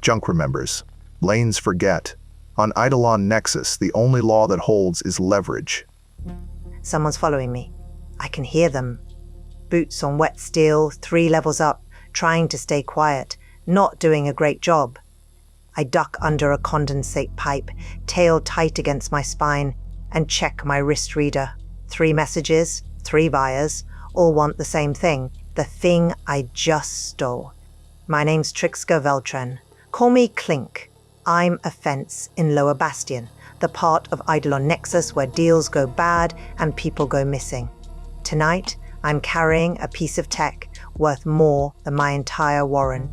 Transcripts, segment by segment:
Junk remembers. Lanes forget. On Eidolon Nexus, the only law that holds is leverage. Someone's following me. I can hear them. Boots on wet steel, 3 levels up, trying to stay quiet, not doing a great job. I duck under a condensate pipe, tail tight against my spine, and check my wrist reader. 3 messages, 3 buyers, all want the same thing, the thing I just stole. My name's Trixka Veltren. Call me Clink. I'm a fence in Lower Bastion, the part of Eidolon Nexus where deals go bad and people go missing. Tonight, I'm carrying a piece of tech worth more than my entire warren.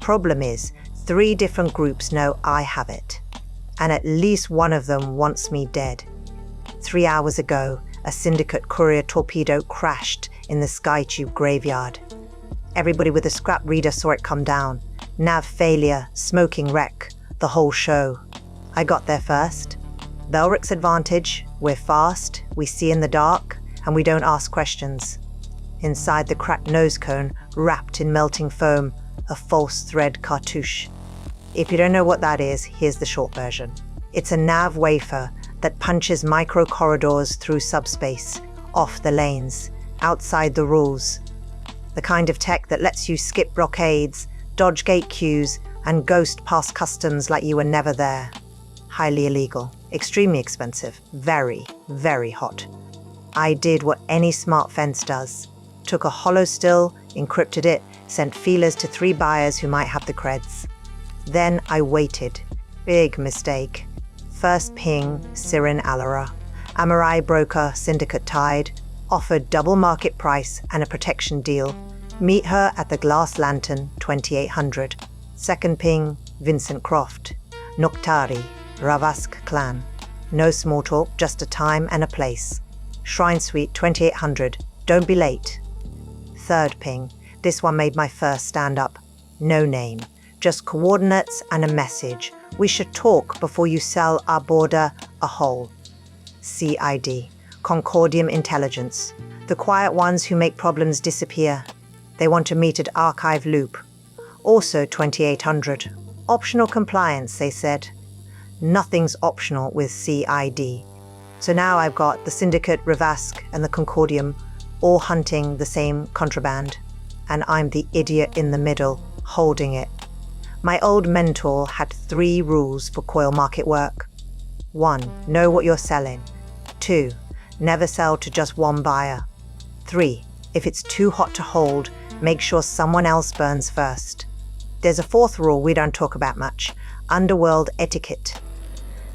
Problem is, 3 different groups know I have it, and at least one of them wants me dead. 3 hours ago, a Syndicate courier torpedo crashed in the Skytube graveyard. Everybody with a scrap reader saw it come down. Nav failure, smoking wreck, the whole show. I got there first. Velric's advantage, we're fast, we see in the dark, and we don't ask questions. Inside the cracked nose cone, wrapped in melting foam, a false thread cartouche. If you don't know what that is, here's the short version. It's a nav wafer that punches micro corridors through subspace, off the lanes, outside the rules. The kind of tech that lets you skip blockades, dodge gate queues, and ghost past customs like you were never there. Highly illegal, extremely expensive, very, very hot. I did what any smart fence does. Took a hollow still, encrypted it, sent feelers to 3 buyers who might have the creds. Then I waited. Big mistake. First ping, Sirin Alara. Amarai broker, Syndicate tied. Offered double market price and a protection deal. Meet her at the Glass Lantern, 2800. Second ping, Vincent Croft. Noktari, Ravask clan. No small talk, just a time and a place. Shrine Suite, 2800. Don't be late. Third ping. This one made my first stand-up. No name. Just coordinates and a message. We should talk before you sell our border a hole. CID. Concordium Intelligence. The quiet ones who make problems disappear. They want to meet at Archive Loop. Also 2800. Optional compliance, they said. Nothing's optional with CID. So now I've got the Syndicate, Ravask, and the Concordium all hunting the same contraband. And I'm the idiot in the middle, holding it. My old mentor had 3 rules for coil market work. 1. Know what you're selling. 2. Never sell to just one buyer. 3. If it's too hot to hold, make sure someone else burns first. There's a 4th rule we don't talk about much. Underworld etiquette.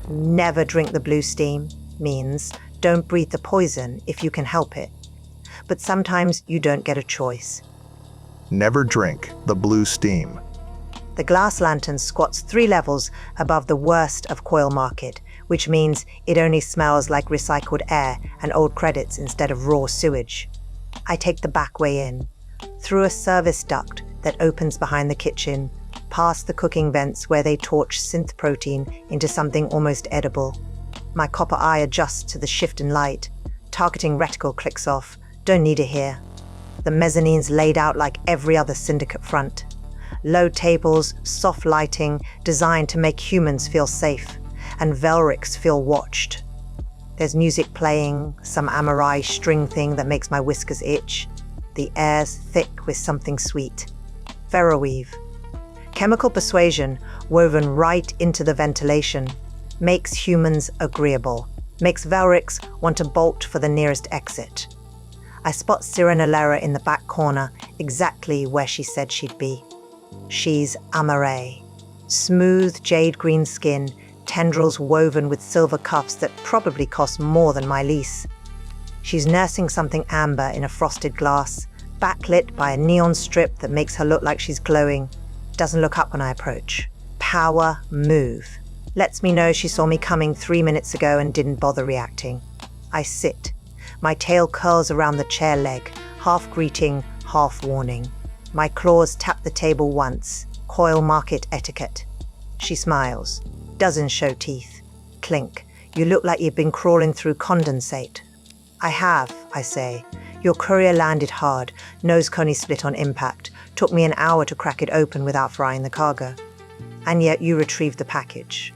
Never drink the blue steam means don't breathe the poison if you can help it. But sometimes you don't get a choice. Never drink the blue steam. The Glass Lantern squats 3 levels above the worst of coil market, which means it only smells like recycled air and old credits instead of raw sewage. I take the back way in, through a service duct that opens behind the kitchen, past the cooking vents where they torch synth protein into something almost edible. My copper eye adjusts to the shift in light. Targeting reticle clicks off. Don't need it here. The mezzanine's laid out like every other Syndicate front. Low tables, soft lighting, designed to make humans feel safe, and Velrics feel watched. There's music playing, some Amarai string thing that makes my whiskers itch. The air's thick with something sweet. Ferroweave. Chemical persuasion, woven right into the ventilation, makes humans agreeable, makes Velrics want to bolt for the nearest exit. I spot Sirenalera in the back corner, exactly where she said she'd be. She's Amarai. Smooth jade green skin, tendrils woven with silver cuffs that probably cost more than my lease. She's nursing something amber in a frosted glass, backlit by a neon strip that makes her look like she's glowing. Doesn't look up when I approach. Power move. Lets me know she saw me coming 3 minutes ago and didn't bother reacting. I sit. My tail curls around the chair leg, half greeting, half warning. My claws tap the table once. Coil market etiquette. She smiles. Doesn't show teeth. Clink. You look like you've been crawling through condensate. I have, I say. Your courier landed hard. Nose coney split on impact. Took me an hour to crack it open without frying the cargo. and yet you retrieved the package.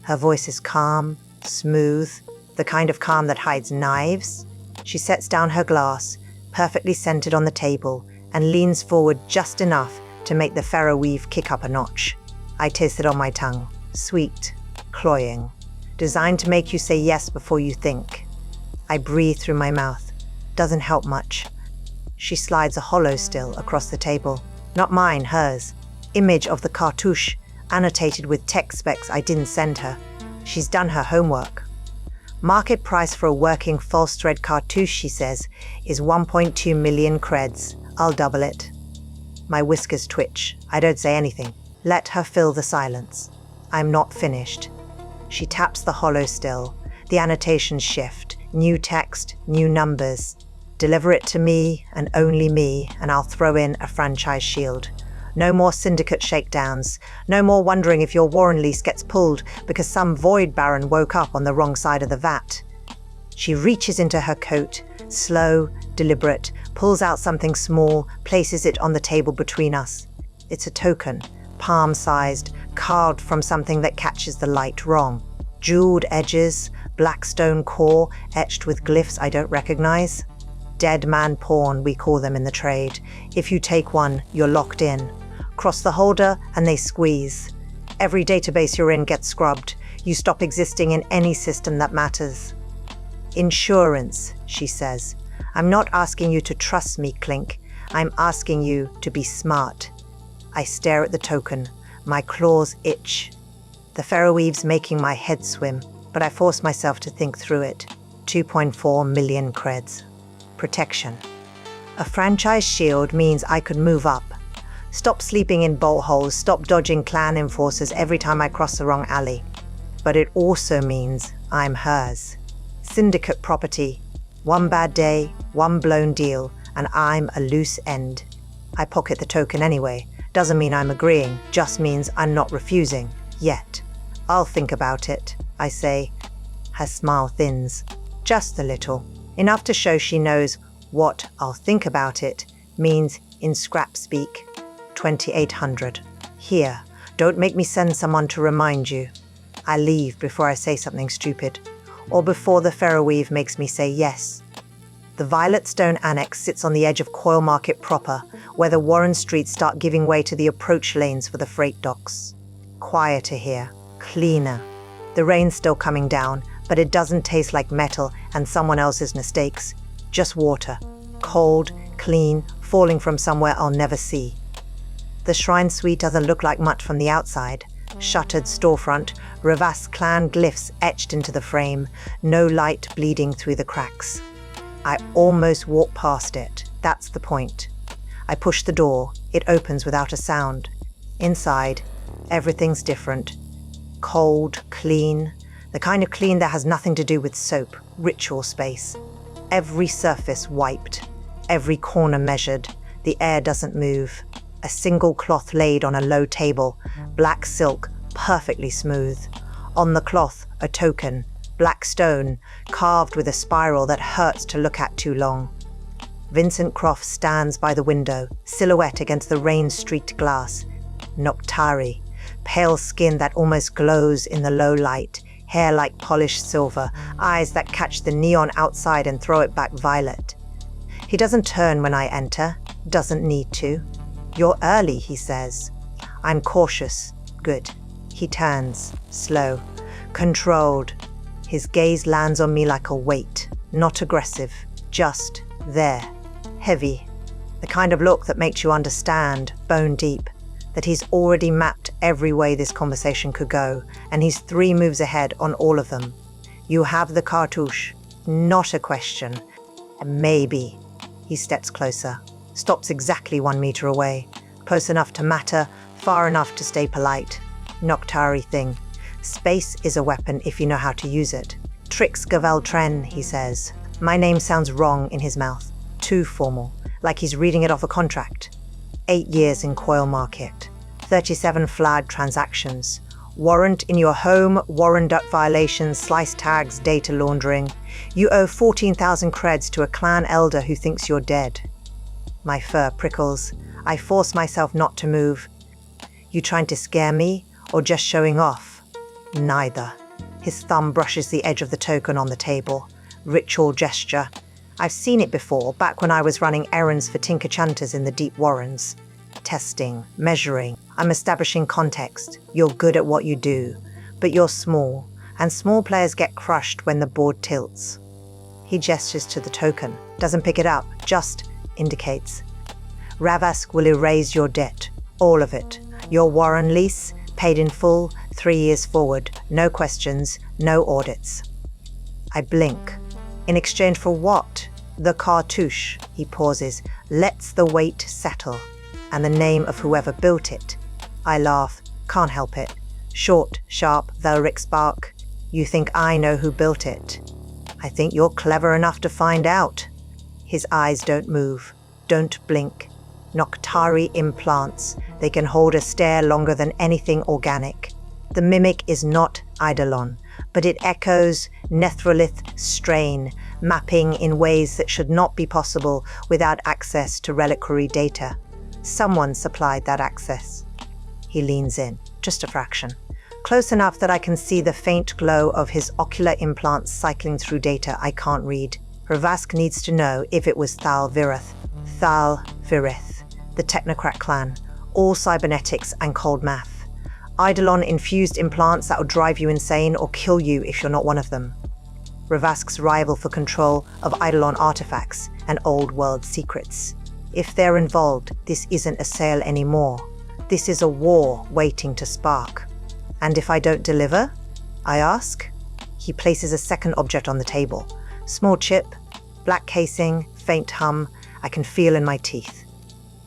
Her voice is calm, smooth, the kind of calm that hides knives. She sets down her glass, perfectly centered on the table, and leans forward just enough to make the ferro weave kick up a notch. I taste it on my tongue. Sweet, cloying, designed to make you say yes before you think. I breathe through my mouth. Doesn't help much. She slides a hollow still across the table. Not mine, hers. Image of the cartouche, annotated with tech specs I didn't send her. She's done her homework. Market price for a working false thread cartouche, she says, is 1.2 million creds. I'll double it. My whiskers twitch. I don't say anything. Let her fill the silence. I'm not finished. She taps the hollow still. The annotations shift. New text, new numbers. Deliver it to me and only me, and I'll throw in a franchise shield. No more syndicate shakedowns. No more wondering if your Warren lease gets pulled because some void baron woke up on the wrong side of the vat. She reaches into her coat, slow, deliberate, pulls out something small, places it on the table between us. It's a token, palm-sized, carved from something that catches the light wrong. Jeweled edges, black stone core etched with glyphs I don't recognize. Dead man pawn, we call them in the trade. If you take one, you're locked in. Cross the holder and they squeeze. Every database you're in gets scrubbed. You stop existing in any system that matters. Insurance, she says. I'm not asking you to trust me, Clink. I'm asking you to be smart. I stare at the token. My claws itch. The ferroweave's making my head swim, but I force myself to think through it. 2.4 million creds. Protection. A franchise shield means I could move up. Stop sleeping in bolt holes, stop dodging clan enforcers every time I cross the wrong alley. But it also means I'm hers. Syndicate property. One bad day, one blown deal, and I'm a loose end. I pocket the token anyway. Doesn't mean I'm agreeing, just means I'm not refusing. Yet. I'll think about it, I say. Her smile thins. Just a little. Enough to show she knows what I'll think about it means in scrap speak. 2800. Here, don't make me send someone to remind you. I leave before I say something stupid, or before the ferroweave makes me say yes. The Violet Stone Annex sits on the edge of Coil Market proper, where the Warren streets start giving way to the approach lanes for the freight docks. Quieter here, cleaner. The rain's still coming down, but it doesn't taste like metal and someone else's mistakes. Just water. Cold, clean, falling from somewhere I'll never see. The Shrine Suite doesn't look like much from the outside. Shuttered storefront, Ravas clan glyphs etched into the frame, no light bleeding through the cracks. I almost walk past it. That's the point. I push the door. It opens without a sound. Inside, everything's different. Cold, clean. The kind of clean that has nothing to do with soap, ritual space. Every surface wiped. Every corner measured. The air doesn't move. A single cloth laid on a low table, black silk, perfectly smooth. On the cloth, a token, black stone, carved with a spiral that hurts to look at too long. Vincent Croft stands by the window, silhouette against the rain-streaked glass. Noctari, pale skin that almost glows in the low light, hair like polished silver, eyes that catch the neon outside and throw it back violet. He doesn't turn when I enter, doesn't need to. You're early, he says. I'm cautious. Good. He turns, slow, controlled. His gaze lands on me like a weight, not aggressive, just there, heavy. The kind of look that makes you understand, bone deep, that he's already mapped every way this conversation could go, and he's 3 moves ahead on all of them. You have the cartouche. Not a question. Maybe. He steps closer. Stops exactly 1 meter away. Close enough to matter, far enough to stay polite. Noctari thing. Space is a weapon if you know how to use it. Trix Gavel Tren, he says. My name sounds wrong in his mouth. Too formal. Like he's reading it off a contract. 8 years in Coil Market. 37 flagged transactions. Warrant in your home, warrant duct violations, slice tags, data laundering. You owe 14,000 creds to a clan elder who thinks you're dead. My fur prickles. I force myself not to move. You trying to scare me or just showing off? Neither. His thumb brushes the edge of the token on the table. Ritual gesture. I've seen it before, back when I was running errands for Tinker Chanters in the Deep Warrens. Testing, measuring. I'm establishing context. You're good at what you do, but you're small, and small players get crushed when the board tilts. He gestures to the token, doesn't pick it up, just indicates. Ravask will erase your debt, all of it. Your Warren lease, paid in full, 3 years forward, no questions, no audits. I blink. In exchange for what? The cartouche, he pauses, lets the weight settle, and the name of whoever built it. I laugh, can't help it. Short, sharp, Velric spark. You think I know who built it? I think you're clever enough to find out. His eyes don't move, don't blink. Noctari implants. They can hold a stare longer than anything organic. The mimic is not Eidolon, but it echoes Nethrolith strain, mapping in ways that should not be possible without access to reliquary data. Someone supplied that access. He leans in, just a fraction. Close enough that I can see the faint glow of his ocular implants cycling through data I can't read. Ravask needs to know if it was Thal Virith. Thal Virith, the technocrat clan, all cybernetics and cold math. Eidolon-infused implants that will drive you insane or kill you if you're not one of them. Ravask's rival for control of Eidolon artifacts and old world secrets. If they're involved, this isn't a sale anymore. This is a war waiting to spark. And if I don't deliver? I ask. He places a second object on the table. Small chip, black casing, faint hum, I can feel in my teeth.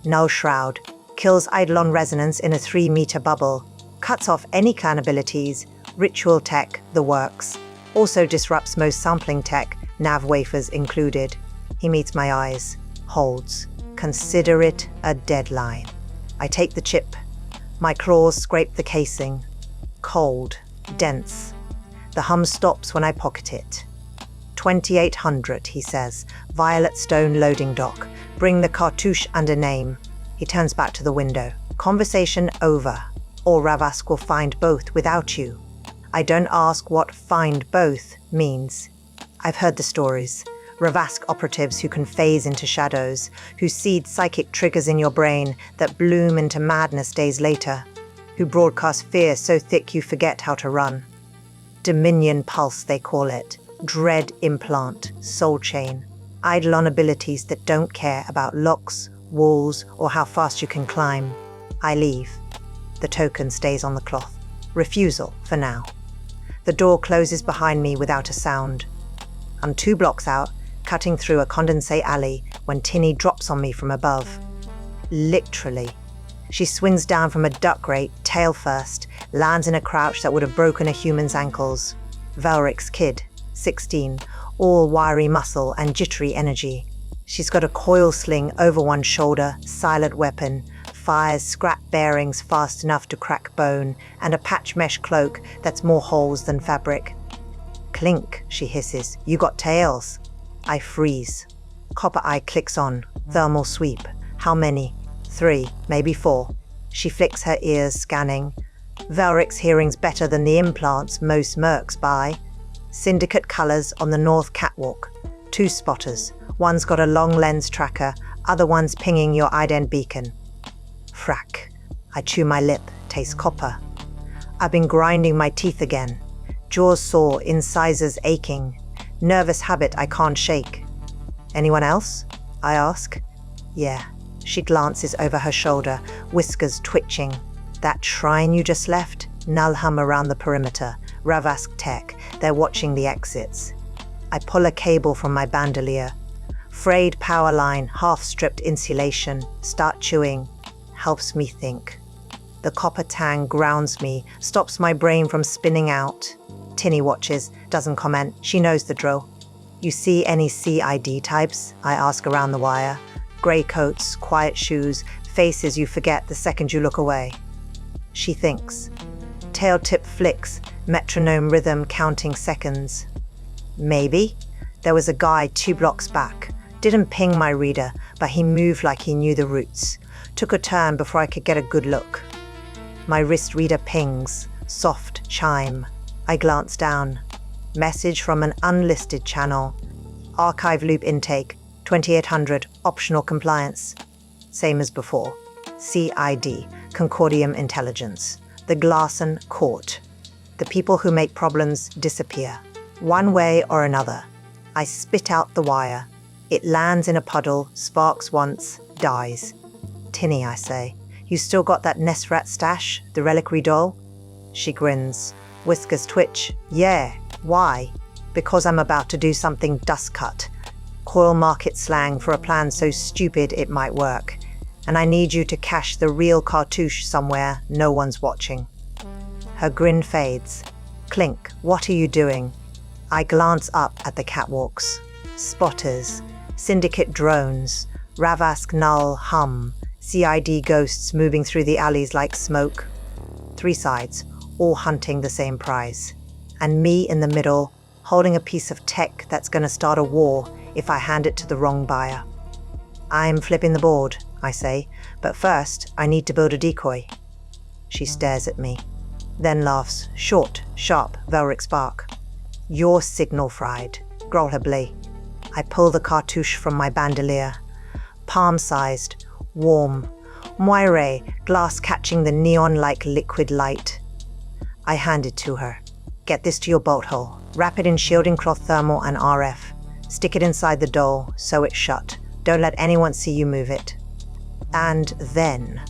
Null Shroud, kills Eidolon resonance in a 3-meter bubble, cuts off any clan abilities, ritual tech, the works. Also disrupts most sampling tech, nav wafers included. He meets my eyes, holds. Consider it a deadline. I take the chip. My claws scrape the casing. Cold, dense. The hum stops when I pocket it. 2800, he says. Violet stone loading dock. Bring the cartouche and a name. He turns back to the window. Conversation over. Or Ravask will find both without you. I don't ask what find both means. I've heard the stories. Ravask operatives who can phase into shadows, who seed psychic triggers in your brain that bloom into madness days later, who broadcast fear so thick you forget how to run. Dominion pulse, they call it. Dread implant, soul chain. Eidolon abilities that don't care about locks, walls, or how fast you can climb. I leave. The token stays on the cloth. Refusal, for now. The door closes behind me without a sound. I'm 2 blocks out, cutting through a condensate alley when Tinny drops on me from above. Literally. She swings down from a duck rate, tail first, lands in a crouch that would have broken a human's ankles. Velric's kid, 16, all wiry muscle and jittery energy. She's got a coil sling over one shoulder, silent weapon, fires scrap bearings fast enough to crack bone, and a patch mesh cloak that's more holes than fabric. Clink, she hisses. You got tails. I freeze. Copper eye clicks on. Thermal sweep. How many? 3, maybe 4. She flicks her ears, scanning. Velric's hearing's better than the implants most mercs buy. Syndicate colors on the north catwalk. 2 spotters. One's got a long lens tracker, other one's pinging your ident beacon. Frack. I chew my lip, taste copper. I've been grinding my teeth again. Jaws sore, incisors aching. Nervous habit I can't shake. Anyone else? I ask. Yeah. She glances over her shoulder, whiskers twitching. That shrine you just left? Null hum around the perimeter. Ravask tech. They're watching the exits. I pull a cable from my bandolier. Frayed power line, half-stripped insulation. Start chewing. Helps me think. The copper tang grounds me, stops my brain from spinning out. Tinny watches, doesn't comment. She knows the drill. You see any CID types? I ask around the wire. Grey coats, quiet shoes, faces you forget the second you look away. She thinks. Tail tip flicks, metronome rhythm counting seconds. Maybe. There was a guy 2 blocks back. Didn't ping my reader, but he moved like he knew the routes. Took a turn before I could get a good look. My wrist reader pings, soft chime. I glance down. Message from an unlisted channel. Archive loop intake, 2800, optional compliance. Same as before. CID, Concordium Intelligence. The Glarson Court. The people who make problems disappear. One way or another. I spit out the wire. It lands in a puddle, sparks once, dies. Tinny, I say. You still got that nest rat stash, the reliquary doll? She grins. Whiskers twitch. Yeah. Why? Because I'm about to do something dust cut. Coil market slang for a plan so stupid it might work. And I need you to cache the real cartouche somewhere no one's watching. Her grin fades. Clink, what are you doing? I glance up at the catwalks. Spotters, syndicate drones, Ravask null hum, CID ghosts moving through the alleys like smoke. 3 sides, all hunting the same prize. And me in the middle, holding a piece of tech that's going to start a war if I hand it to the wrong buyer. I'm flipping the board, I say, but first I need to build a decoy. She stares at me, then laughs, short, sharp, Velric spark. You're signal fried, Grolhably. I pull the cartouche from my bandolier. Palm-sized, warm, moire, glass catching the neon-like liquid light. I hand it to her. Get this to your bolt hole. Wrap it in shielding cloth thermal and RF. Stick it inside the doll, sew it shut. Don't let anyone see you move it. And then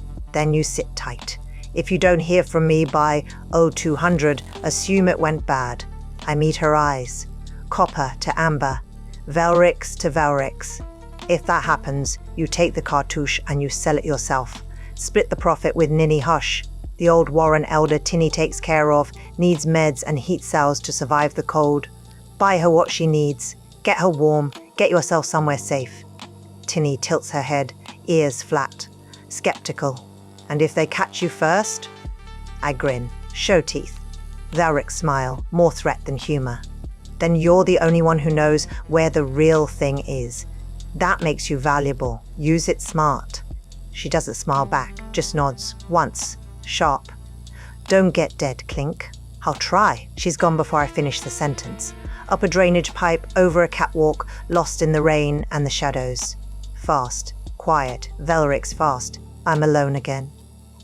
you sit tight. If you don't hear from me by 0200, assume it went bad. I meet her eyes. Copper to amber. Velrix to Velrix. If that happens, you take the cartouche and you sell it yourself. Split the profit with Ninny Hush. The old Warren elder Tinny takes care of, needs meds and heat cells to survive the cold. Buy her what she needs. Get her warm. Get yourself somewhere safe. Tinny tilts her head, ears flat, skeptical. And if they catch you first? I grin, show teeth. Velric's smile, more threat than humor. Then you're the only one who knows where the real thing is. That makes you valuable. Use it smart. She doesn't smile back, just nods, once, sharp. Don't get dead, Clink. I'll try. She's gone before I finish the sentence. Up a drainage pipe, over a catwalk, lost in the rain and the shadows. Fast, quiet, Velric's fast. I'm alone again.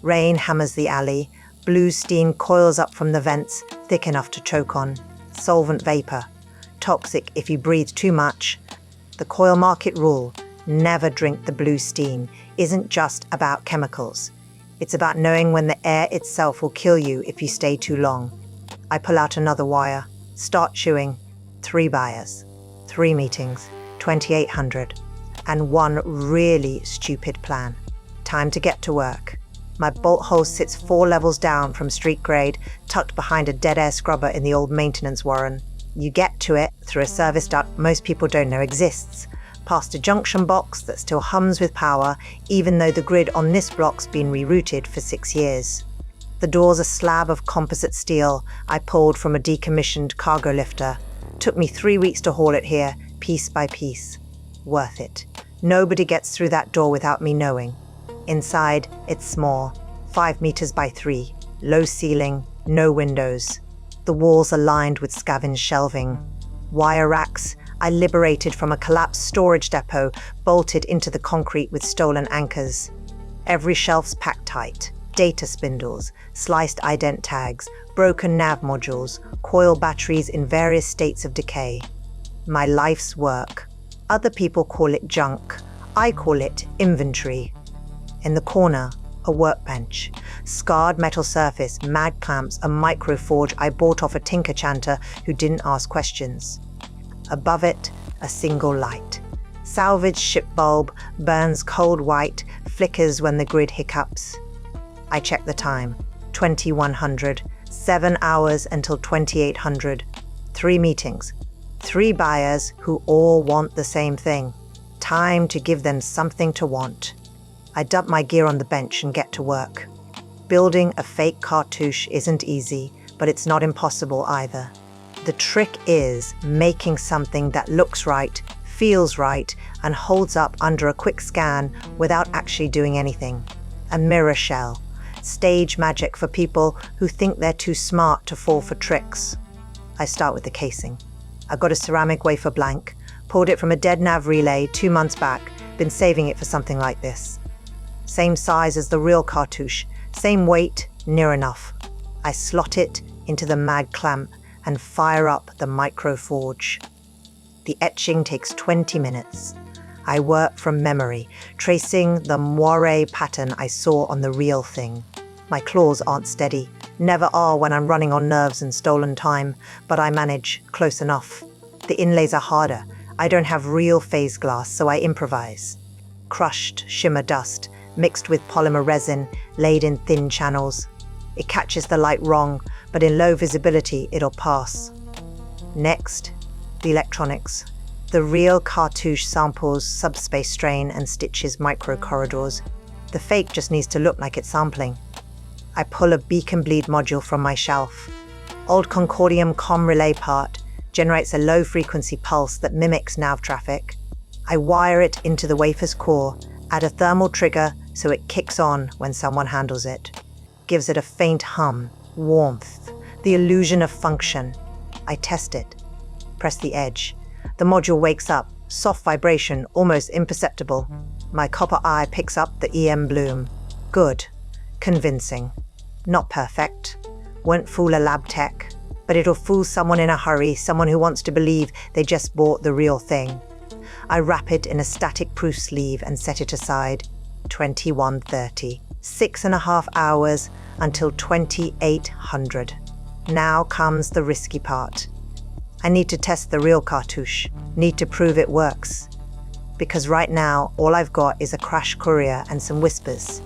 Rain hammers the alley. Blue steam coils up from the vents, thick enough to choke on. Solvent vapor. Toxic if you breathe too much. The coil market rule, never drink the blue steam, isn't just about chemicals. It's about knowing when the air itself will kill you if you stay too long. I pull out another wire, start chewing. 3 buyers, 3 meetings, 2800, and one really stupid plan. Time to get to work. My bolt hole sits 4 levels down from street grade, tucked behind a dead air scrubber in the old maintenance warren. You get to it through a service duct most people don't know exists, past a junction box that still hums with power, even though the grid on this block's been rerouted for 6 years. The door's a slab of composite steel I pulled from a decommissioned cargo lifter. Took me 3 weeks to haul it here, piece by piece. Worth it. Nobody gets through that door without me knowing. Inside, it's small, 5 meters by 3, low ceiling, no windows. The walls are lined with scavenged shelving. Wire racks I liberated from a collapsed storage depot, bolted into the concrete with stolen anchors. Every shelf's packed tight. Data spindles, sliced ident tags, broken nav modules, coil batteries in various states of decay. My life's work. Other people call it junk. I call it inventory. In the corner, a workbench. Scarred metal surface, mag clamps, a microforge I bought off a tinker chanter who didn't ask questions. Above it, a single light. Salvaged ship bulb, burns cold white, flickers when the grid hiccups. I check the time. 2100. 7 hours until 2800. 3 meetings. 3 buyers who all want the same thing. Time to give them something to want. I dump my gear on the bench and get to work. Building a fake cartouche isn't easy, but it's not impossible either. The trick is making something that looks right, feels right, and holds up under a quick scan without actually doing anything. A mirror shell. Stage magic for people who think they're too smart to fall for tricks. I start with the casing. I got a ceramic wafer blank, pulled it from a dead nav relay 2 months back, been saving it for something like this. Same size as the real cartouche, same weight, near enough. I slot it into the mag clamp and fire up the microforge. The etching takes 20 minutes. I work from memory, tracing the moire pattern I saw on the real thing. My claws aren't steady, never are when I'm running on nerves and stolen time, but I manage, close enough. The inlays are harder. I don't have real phase glass, so I improvise. Crushed shimmer dust, mixed with polymer resin, laid in thin channels. It catches the light wrong, but in low visibility, it'll pass. Next, the electronics. The real cartouche samples subspace strain and stitches micro corridors. The fake just needs to look like it's sampling. I pull a beacon bleed module from my shelf. Old Concordium comm relay part generates a low-frequency pulse that mimics nav traffic. I wire it into the wafer's core, add a thermal trigger so it kicks on when someone handles it. Gives it a faint hum, warmth, the illusion of function. I test it. Press the edge. The module wakes up, soft vibration, almost imperceptible. My copper eye picks up the EM bloom. Good. Convincing. Not perfect. Won't fool a lab tech, but it'll fool someone in a hurry, someone who wants to believe they just bought the real thing. I wrap it in a static proof sleeve and set it aside. 21:30. 6.5 hours until 2800. Now comes the risky part. I need to test the real cartouche, need to prove it works. Because right now, all I've got is a crash courier and some whispers.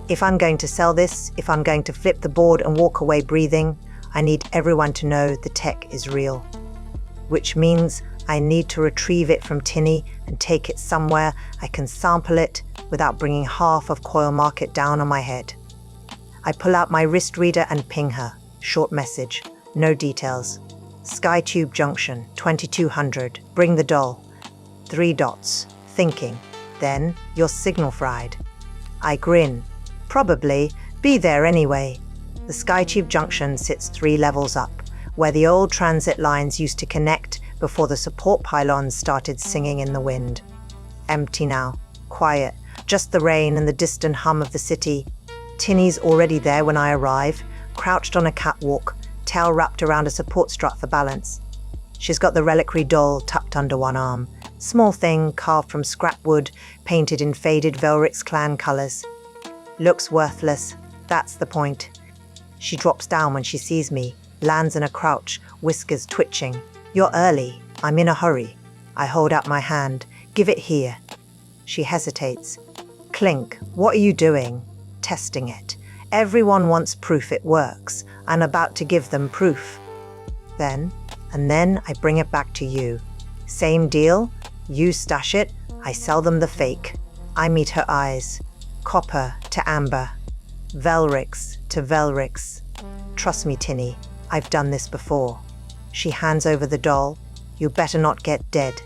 If I'm going to sell this, if I'm going to flip the board and walk away breathing, I need everyone to know the tech is real. Which means I need to retrieve it from Tinny and take it somewhere I can sample it without bringing half of Coil Market down on my head. I pull out my wrist reader and ping her. Short message, no details. Skytube Junction, 2200. Bring the doll. 3 dots. Thinking. Then, your signal fried. I grin. Probably. Be there anyway. The Skytube Junction sits 3 levels up, where the old transit lines used to connect before the support pylons started singing in the wind. Empty now. Quiet. Just the rain and the distant hum of the city. Tinny's already there when I arrive, crouched on a catwalk, tail wrapped around a support strut for balance. She's got the reliquary doll tucked under one arm. Small thing carved from scrap wood, painted in faded Velrix clan colours. Looks worthless, that's the point. She drops down when she sees me, lands in a crouch, whiskers twitching. You're early, I'm in a hurry. I hold out my hand, give it here. She hesitates. Clink, what are you doing? Testing it. Everyone wants proof it works. I'm about to give them proof. Then I bring it back to you. Same deal. You stash it, I sell them the fake. I meet her eyes. Copper to amber. Velrix to Velrix. Trust me, Tinny, I've done this before. She hands over the doll. You better not get dead.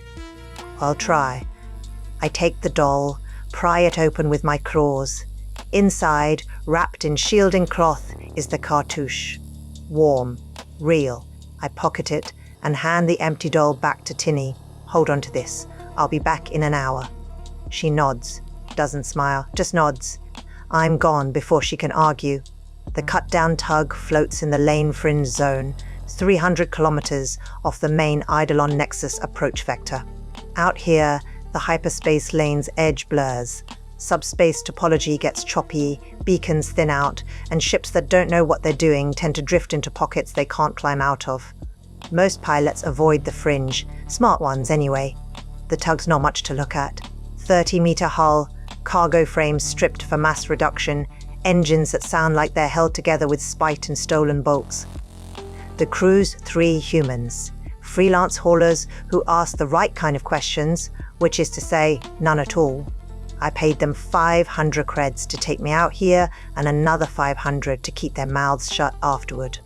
I'll try. I take the doll, pry it open with my claws. Inside, wrapped in shielding cloth, is the cartouche. Warm, real. I pocket it and hand the empty doll back to Tinny. Hold on to this. I'll be back in an hour. She nods, doesn't smile, just nods. I'm gone before she can argue. The cut-down tug floats in the lane fringe zone, 300 kilometers off the main Eidolon Nexus approach vector. Out here, the hyperspace lane's edge blurs. Subspace topology gets choppy, beacons thin out, and ships that don't know what they're doing tend to drift into pockets they can't climb out of. Most pilots avoid the fringe, smart ones anyway. The tug's not much to look at. 30-meter hull, cargo frames stripped for mass reduction, engines that sound like they're held together with spite and stolen bolts. The crew's 3 humans, freelance haulers who ask the right kind of questions, which is to say, none at all. I paid them 500 creds to take me out here and another 500 to keep their mouths shut afterward.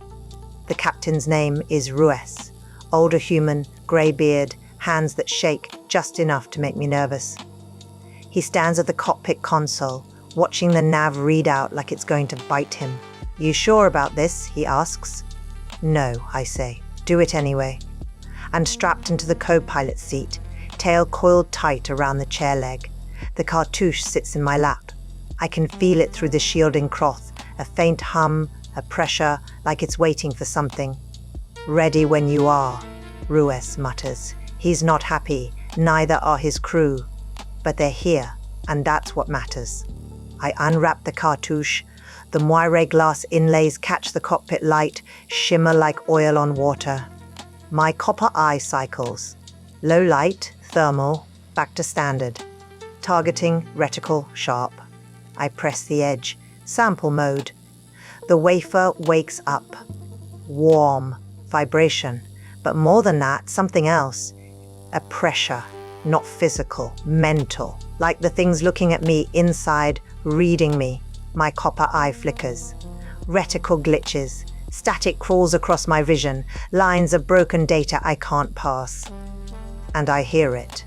The captain's name is Rues, older human, grey beard, hands that shake just enough to make me nervous. He stands at the cockpit console, watching the nav read out like it's going to bite him. "You sure about this?" he asks. "No," I say. "Do it anyway." I'm strapped into the co-pilot seat, tail coiled tight around the chair leg. The cartouche sits in my lap. I can feel it through the shielding cloth, a faint hum, a pressure, like it's waiting for something. "Ready when you are," Ruiz mutters. He's not happy, neither are his crew. But they're here, and that's what matters. I unwrap the cartouche. The moire glass inlays catch the cockpit light, shimmer like oil on water. My copper eye cycles. Low light, thermal, back to standard. Targeting, reticle, sharp. I press the edge. Sample mode. The wafer wakes up. Warm. Vibration. But more than that, something else. A pressure. Not physical. Mental. Like the things looking at me inside, reading me. My copper eye flickers. Reticle glitches. Static crawls across my vision. Lines of broken data I can't pass. And I hear it.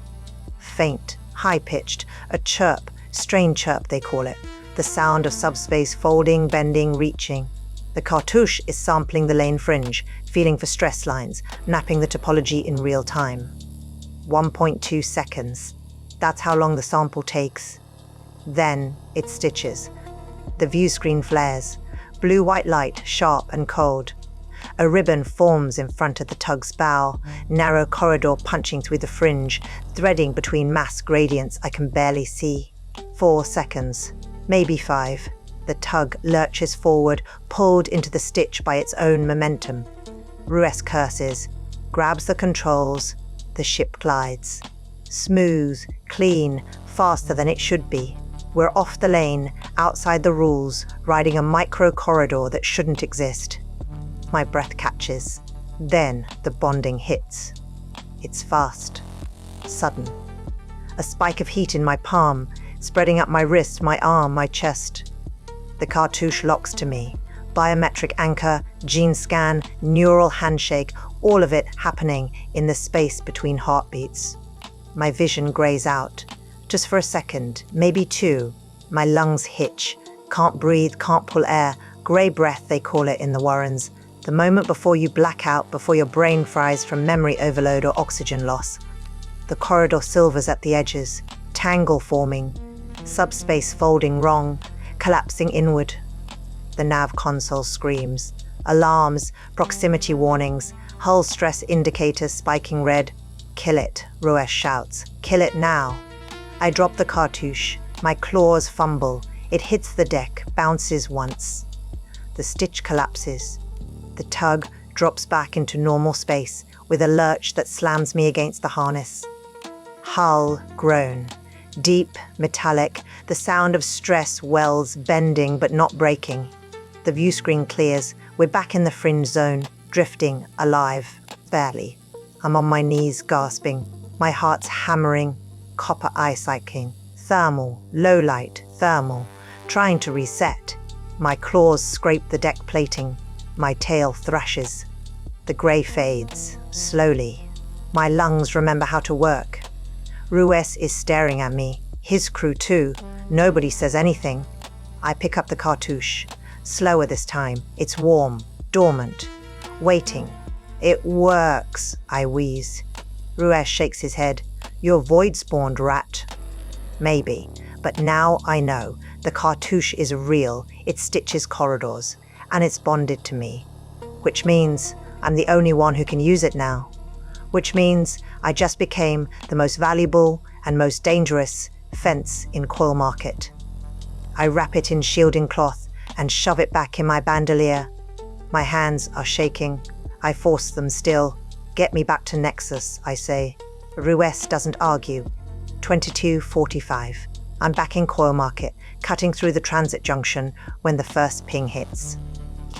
Faint. High-pitched. A chirp. Strain chirp, they call it. The sound of subspace folding, bending, reaching. The cartouche is sampling the lane fringe, feeling for stress lines, mapping the topology in real time. 1.2 seconds. That's how long the sample takes. Then it stitches. The view screen flares. Blue-white light, sharp and cold. A ribbon forms in front of the tug's bow, narrow corridor punching through the fringe, threading between mass gradients I can barely see. 4 seconds. Maybe 5. The tug lurches forward, pulled into the stitch by its own momentum. Ruiz curses, grabs the controls. The ship glides. Smooth, clean, faster than it should be. We're off the lane, outside the rules, riding a micro corridor that shouldn't exist. My breath catches. Then the bonding hits. It's fast. Sudden. A spike of heat in my palm, spreading up my wrist, my arm, my chest. The cartouche locks to me. Biometric anchor, gene scan, neural handshake, all of it happening in the space between heartbeats. My vision grays out. Just for a second, maybe 2. My lungs hitch. Can't breathe, can't pull air. Grey breath, they call it in the Warrens. The moment before you black out, before your brain fries from memory overload or oxygen loss. The corridor silvers at the edges. Tangle forming. Subspace folding wrong. Collapsing inward. The nav console screams. Alarms, proximity warnings, hull stress indicators spiking red. "Kill it," Ruiz shouts. "Kill it now." I drop the cartouche. My claws fumble. It hits the deck, bounces once. The stitch collapses. The tug drops back into normal space with a lurch that slams me against the harness. Hull groan. Deep, metallic, the sound of stress wells, bending but not breaking. The view screen clears. We're back in the fringe zone, drifting, alive, barely. I'm on my knees, gasping. My heart's hammering, copper eye cycling. Thermal, low light, thermal, trying to reset. My claws scrape the deck plating. My tail thrashes. The grey fades, slowly. My lungs remember how to work. Ruiz is staring at me. His crew too. Nobody says anything. I pick up the cartouche. Slower this time. It's warm, dormant, waiting. "It works," I wheeze. Ruiz shakes his head. "You're void-spawned, rat." Maybe, but now I know. The cartouche is real. It stitches corridors, and it's bonded to me. Which means I'm the only one who can use it now. Which means I just became the most valuable and most dangerous fence in Coil Market. I wrap it in shielding cloth and shove it back in my bandolier. My hands are shaking. I force them still. "Get me back to Nexus," I say. Ruiz doesn't argue. 22:45. I'm back in Coil Market, cutting through the transit junction when the first ping hits.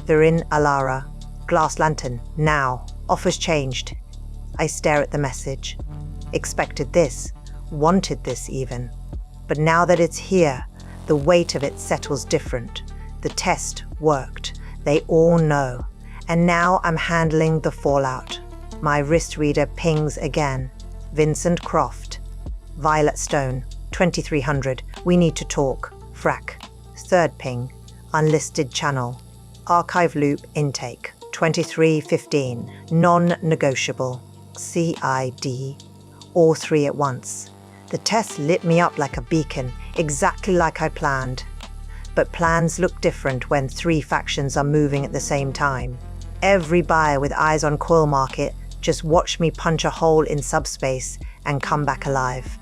They're in Alara. Glass lantern, now. Offers changed. I stare at the message. Expected this. Wanted this even. But now that it's here, the weight of it settles different. The test worked. They all know. And now I'm handling the fallout. My wrist reader pings again. Vincent Croft. Violet Stone, 2300. We need to talk. Frack. Third ping. Unlisted channel. Archive loop intake. 2315. Non-negotiable. CID. All three at once. The test lit me up like a beacon, exactly like I planned. But plans look different when three factions are moving at the same time. Every buyer with eyes on Coil Market just watched me punch a hole in subspace and come back alive.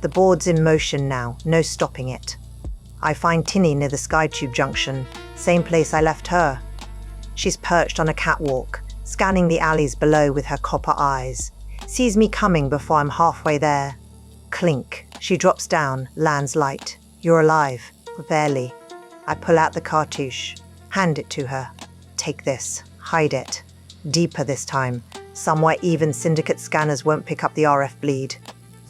The board's in motion now, no stopping it. I find Tinny near the Skytube junction, same place I left her. She's perched on a catwalk, scanning the alleys below with her copper eyes. Sees me coming before I'm halfway there. Clink. She drops down, lands light. You're alive. Barely. I pull out the cartouche, hand it to her. Take this. Hide it. Deeper this time. Somewhere even Syndicate scanners won't pick up the RF bleed.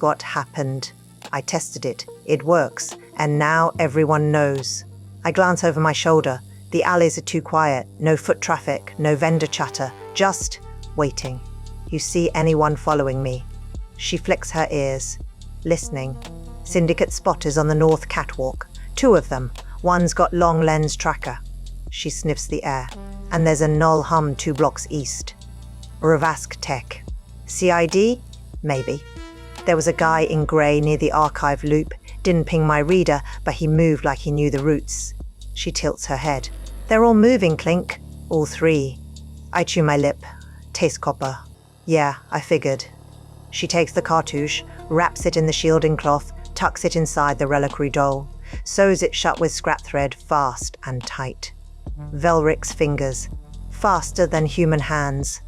What happened? I tested it. It works. And now everyone knows. I glance over my shoulder. The alleys are too quiet. No foot traffic. No vendor chatter. Just waiting. You see anyone following me? She flicks her ears. Listening. Syndicate spotters on the north catwalk. 2 of them. One's got long lens tracker. She sniffs the air. And there's a null hum 2 blocks east. Ravask Tech. CID? Maybe. There was a guy in grey near the archive loop. Didn't ping my reader, but he moved like he knew the routes. She tilts her head. They're all moving, Clink. All 3. I chew my lip. Taste copper. Yeah, I figured. She takes the cartouche, wraps it in the shielding cloth, tucks it inside the reliquary doll, sews it shut with scrap thread fast and tight. Velric's fingers. Faster than human hands.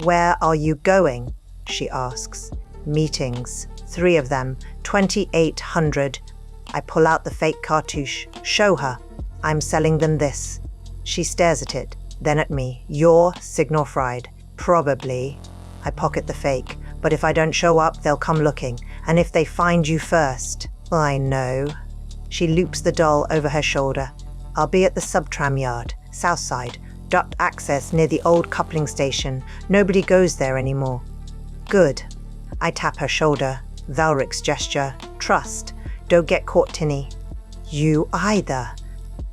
Where are you going? She asks. Meetings. 3 of them. 2,800. I pull out the fake cartouche. Show her. I'm selling them this. She stares at it, then at me. Your signal fried. Probably. I pocket the fake. But if I don't show up, they'll come looking. And if they find you first, I know. She loops the doll over her shoulder. I'll be at the subtram yard, south side. Duct access near the old coupling station. Nobody goes there anymore. Good. I tap her shoulder. Valric's gesture. Trust. Don't get caught, Tinny. You either.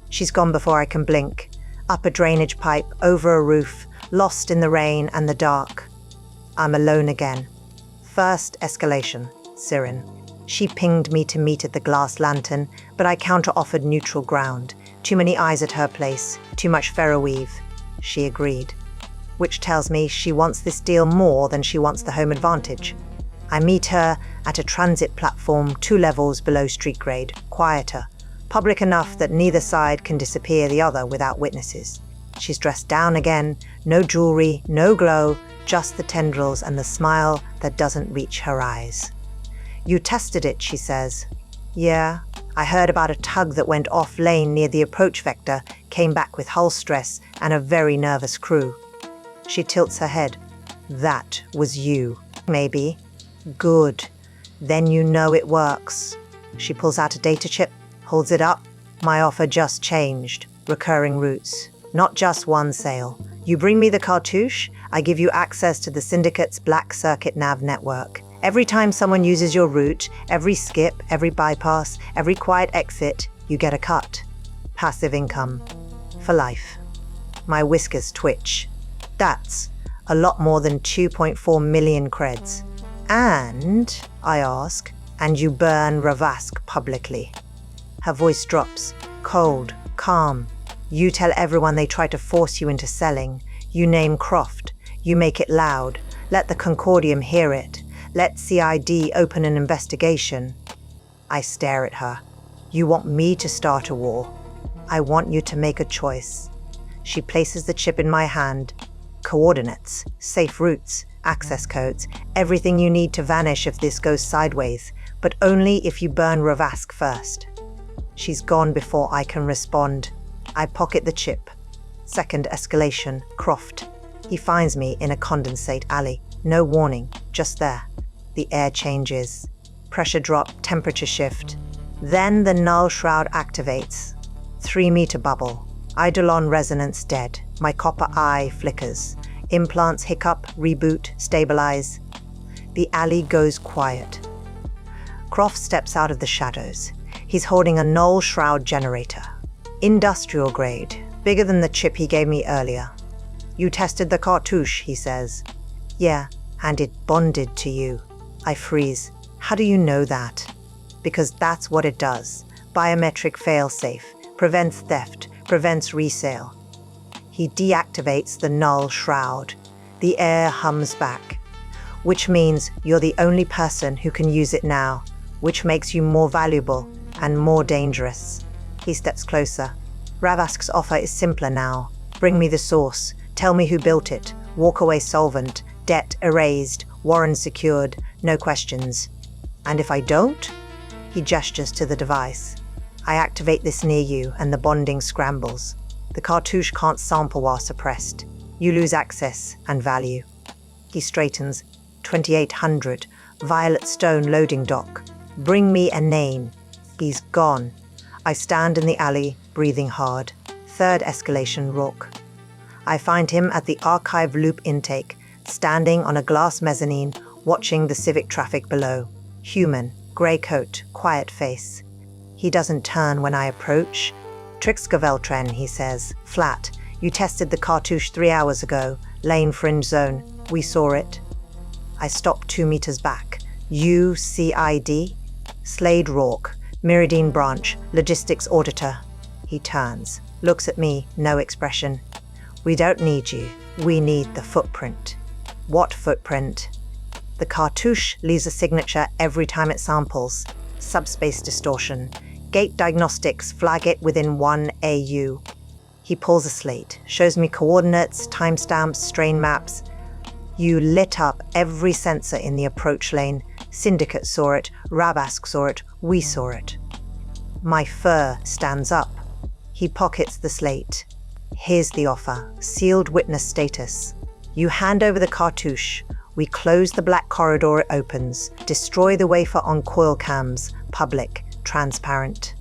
She's gone before I can blink. Up a drainage pipe, over a roof, lost in the rain and the dark. I'm alone again. First escalation. Siren. She pinged me to meet at the glass lantern, but I counter-offered neutral ground. Too many eyes at her place. Too much ferroweave. She agreed. Which tells me she wants this deal more than she wants the home advantage. I meet her at a transit platform 2 levels below street grade, quieter. Public enough that neither side can disappear the other without witnesses. She's dressed down again, no jewelry, no glow, just the tendrils and the smile that doesn't reach her eyes. You tested it, she says. Yeah, I heard about a tug that went off lane near the approach vector, came back with hull stress and a very nervous crew. She tilts her head. That was you. Maybe. Good. Then you know it works. She pulls out a data chip, holds it up. My offer just changed. Recurring routes. Not just one sale. You bring me the cartouche, I give you access to the Syndicate's Black Circuit nav network. Every time someone uses your route, every skip, every bypass, every quiet exit, you get a cut. Passive income. For life. My whiskers twitch. That's a lot more than 2.4 million creds. And, I ask, and you burn Ravask publicly. Her voice drops, cold, calm. You tell everyone they try to force you into selling. You name Croft. You make it loud. Let the Concordium hear it. Let CID open an investigation. I stare at her. You want me to start a war. I want you to make a choice. She places the chip in my hand. Coordinates, safe routes, access codes, everything you need to vanish if this goes sideways, but only if you burn Ravask first. She's gone before I can respond. I pocket the chip. Second escalation, Croft. He finds me in a condensate alley. No warning, just there. The air changes. Pressure drop, temperature shift. Then the null shroud activates. 3-meter bubble. Eidolon resonance dead. My copper eye flickers. Implants hiccup, reboot, stabilize. The alley goes quiet. Croft steps out of the shadows. He's holding a null shroud generator. Industrial grade, bigger than the chip he gave me earlier. You tested the cartouche, he says. Yeah, and it bonded to you. I freeze. How do you know that? Because that's what it does. Biometric failsafe, prevents theft, prevents resale. He deactivates the null shroud. The air hums back, which means you're the only person who can use it now, which makes you more valuable and more dangerous. He steps closer. Ravask's offer is simpler now. Bring me the source. Tell me who built it. Walk away solvent. Debt erased. Warren secured. No questions. And if I don't? He gestures to the device. I activate this near you and the bonding scrambles. The cartouche can't sample while suppressed. You lose access and value. He straightens. 2800. Violet Stone loading dock. Bring me a name. He's gone. I stand in the alley, breathing hard. Third escalation, Rourke. I find him at the archive loop intake, standing on a glass mezzanine, watching the civic traffic below. Human, grey coat, quiet face. He doesn't turn when I approach. Trixgaveltren, he says, flat. You tested the cartouche 3 hours ago. Lane fringe zone. We saw it. I stop 2 meters back. UCID? Slade Rourke, Meridian Branch, Logistics Auditor. He turns, looks at me, no expression. We don't need you. We need the footprint. What footprint? The cartouche leaves a signature every time it samples. Subspace distortion. Gate diagnostics flag it within 1 AU. He pulls a slate, shows me coordinates, timestamps, strain maps. You lit up every sensor in the approach lane. Syndicate saw it, Rabask saw it, we saw it. My fur stands up. He pockets the slate. Here's the offer, sealed witness status. You hand over the cartouche. We close the black corridor it opens, destroy the wafer on coil cams, public, transparent.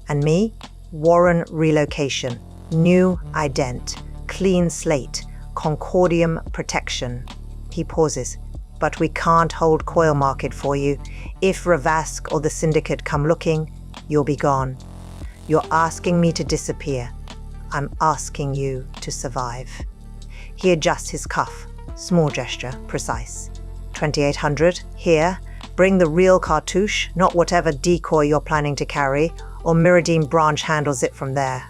And me? Warren relocation, new ident, clean slate, Concordium protection. He pauses. But we can't hold coil market for you. If Ravask or the Syndicate come looking, you'll be gone. You're asking me to disappear. I'm asking you to survive. He adjusts his cuff. Small gesture, precise. 2800, here. Bring the real cartouche, not whatever decoy you're planning to carry, or Meridian Branch handles it from there.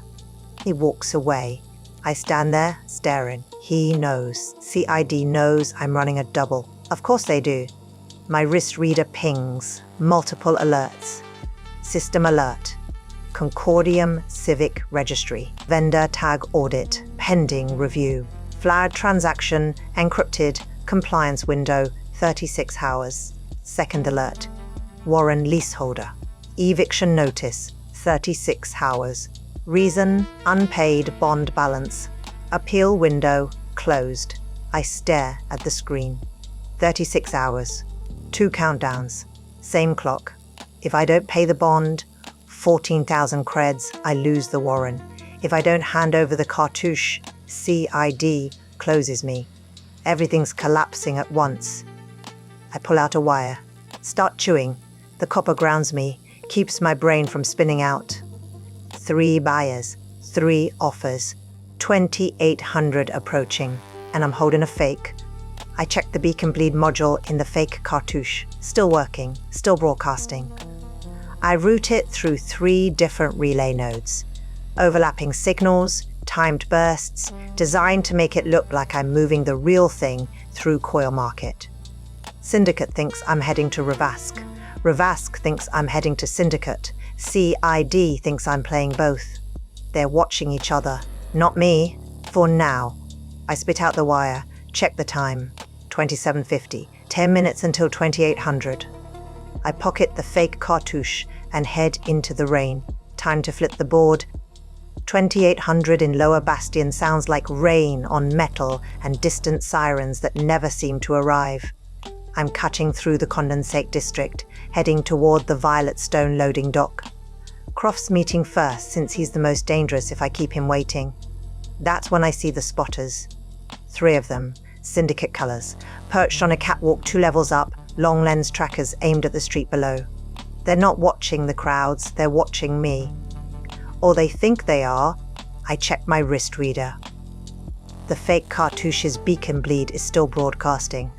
He walks away. I stand there, staring. He knows. CID knows I'm running a double. Of course they do. My wrist reader pings. Multiple alerts. System alert. Concordium Civic Registry. Vendor tag audit. Pending review. Flagged transaction. Encrypted. Compliance window. 36 hours. Second alert. Warren leaseholder. Eviction notice. 36 hours. Reason, unpaid bond balance. Appeal window, closed. I stare at the screen. 36 hours. 2 countdowns. Same clock. If I don't pay the bond, 14,000 creds, I lose the Warren. If I don't hand over the cartouche, CID closes me. Everything's collapsing at once. I pull out a wire. Start chewing. The copper grounds me, keeps my brain from spinning out. 3 buyers, 3 offers, 2,800 approaching, and I'm holding a fake. I check the beacon bleed module in the fake cartouche. Still working, still broadcasting. I route it through 3 different relay nodes. Overlapping signals, timed bursts, designed to make it look like I'm moving the real thing through coil market. Syndicate thinks I'm heading to Ravask. Ravask thinks I'm heading to Syndicate. CID thinks I'm playing both. They're watching each other, not me, for now. I spit out the wire, check the time. 2750, 10 minutes until 2800. I pocket the fake cartouche and head into the rain. Time to flip the board. 2800 in Lower Bastion sounds like rain on metal and distant sirens that never seem to arrive. I'm cutting through the condensate district, heading toward the Violet Stone loading dock. Croft's meeting first, since he's the most dangerous if I keep him waiting. That's when I see the spotters. 3 of them, Syndicate colors, perched on a catwalk 2 levels up, long lens trackers aimed at the street below. They're not watching the crowds, they're watching me. Or they think they are. I check my wrist reader. The fake cartouche's beacon bleed is still broadcasting.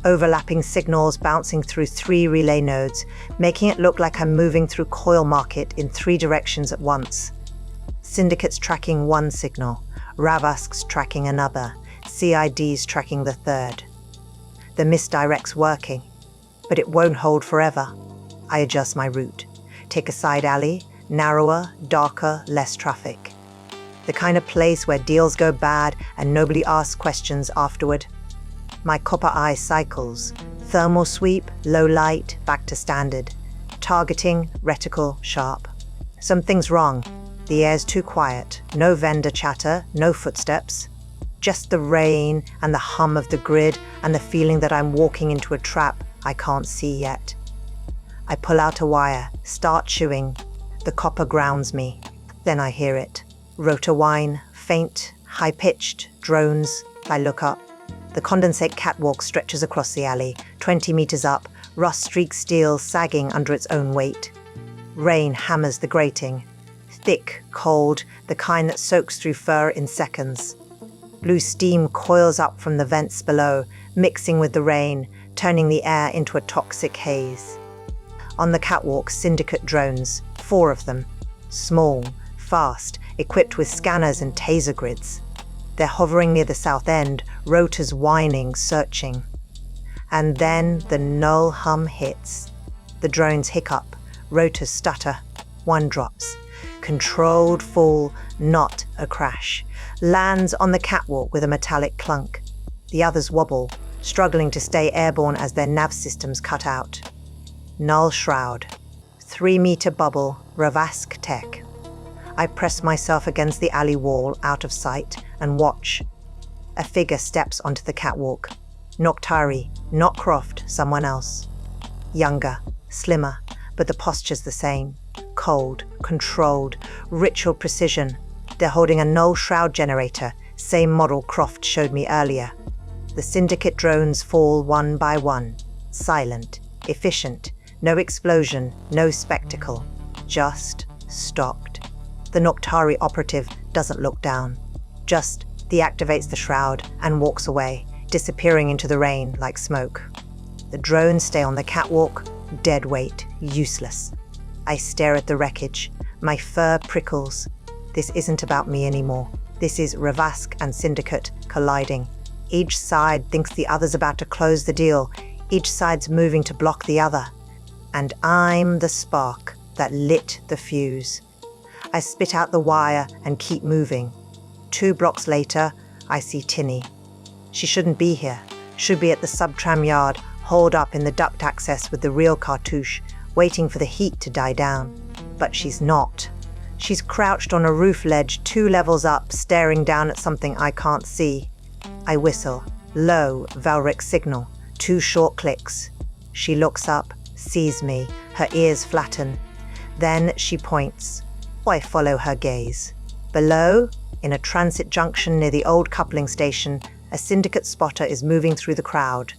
Overlapping signals bouncing through 3 relay nodes, making it look like I'm moving through coil market in 3 directions at once. Syndicate's tracking 1 signal, Ravask's tracking another, CID's tracking the 3rd. The misdirect's working, but it won't hold forever. I adjust my route, take a side alley, narrower, darker, less traffic. The kind of place where deals go bad and nobody asks questions afterward. My copper eye cycles, thermal sweep, low light, back to standard. Targeting, reticle, sharp. Something's wrong. The air's too quiet, no vendor chatter, no footsteps. Just the rain and the hum of the grid and the feeling that I'm walking into a trap I can't see yet. I pull out a wire, start chewing. The copper grounds me. Then I hear it. Rotor whine, faint, high-pitched, drones. I look up. The condensate catwalk stretches across the alley, 20 meters up, rust-streaked steel sagging under its own weight. Rain hammers the grating. Thick, cold, the kind that soaks through fur in seconds. Blue steam coils up from the vents below, mixing with the rain, turning the air into a toxic haze. On the catwalk, syndicate drones, 4 of them. Small, fast, equipped with scanners and taser grids. They're hovering near the south end, rotors whining, searching. And then the null hum hits. The drones hiccup, rotors stutter, 1 drops. Controlled fall, not a crash. Lands on the catwalk with a metallic clunk. The others wobble, struggling to stay airborne as their nav systems cut out. Null shroud. 3-meter bubble, Ravask tech. I press myself against the alley wall, out of sight, and watch. A figure steps onto the catwalk. Noctari, not Croft, someone else. Younger, slimmer, but the posture's the same. Cold, controlled, ritual precision. They're holding a null shroud generator, same model Croft showed me earlier. The syndicate drones fall 1 by 1. Silent, efficient, no explosion, no spectacle. Just stopped. The Noctari operative doesn't look down. Just deactivates the shroud and walks away, disappearing into the rain like smoke. The drones stay on the catwalk, dead weight, useless. I stare at the wreckage. My fur prickles. This isn't about me anymore. This is Ravask and Syndicate colliding. Each side thinks the other's about to close the deal. Each side's moving to block the other. And I'm the spark that lit the fuse. I spit out the wire and keep moving. 2 blocks later, I see Tinny. She shouldn't be here. Should be at the sub-tram yard, holed up in the duct access with the real cartouche, waiting for the heat to die down. But she's not. She's crouched on a roof ledge 2 levels up, staring down at something I can't see. I whistle. Low, Valric signal. 2 short clicks. She looks up, sees me, her ears flatten. Then she points. I follow her gaze. Below, in a transit junction near the old coupling station, a syndicate spotter is moving through the crowd.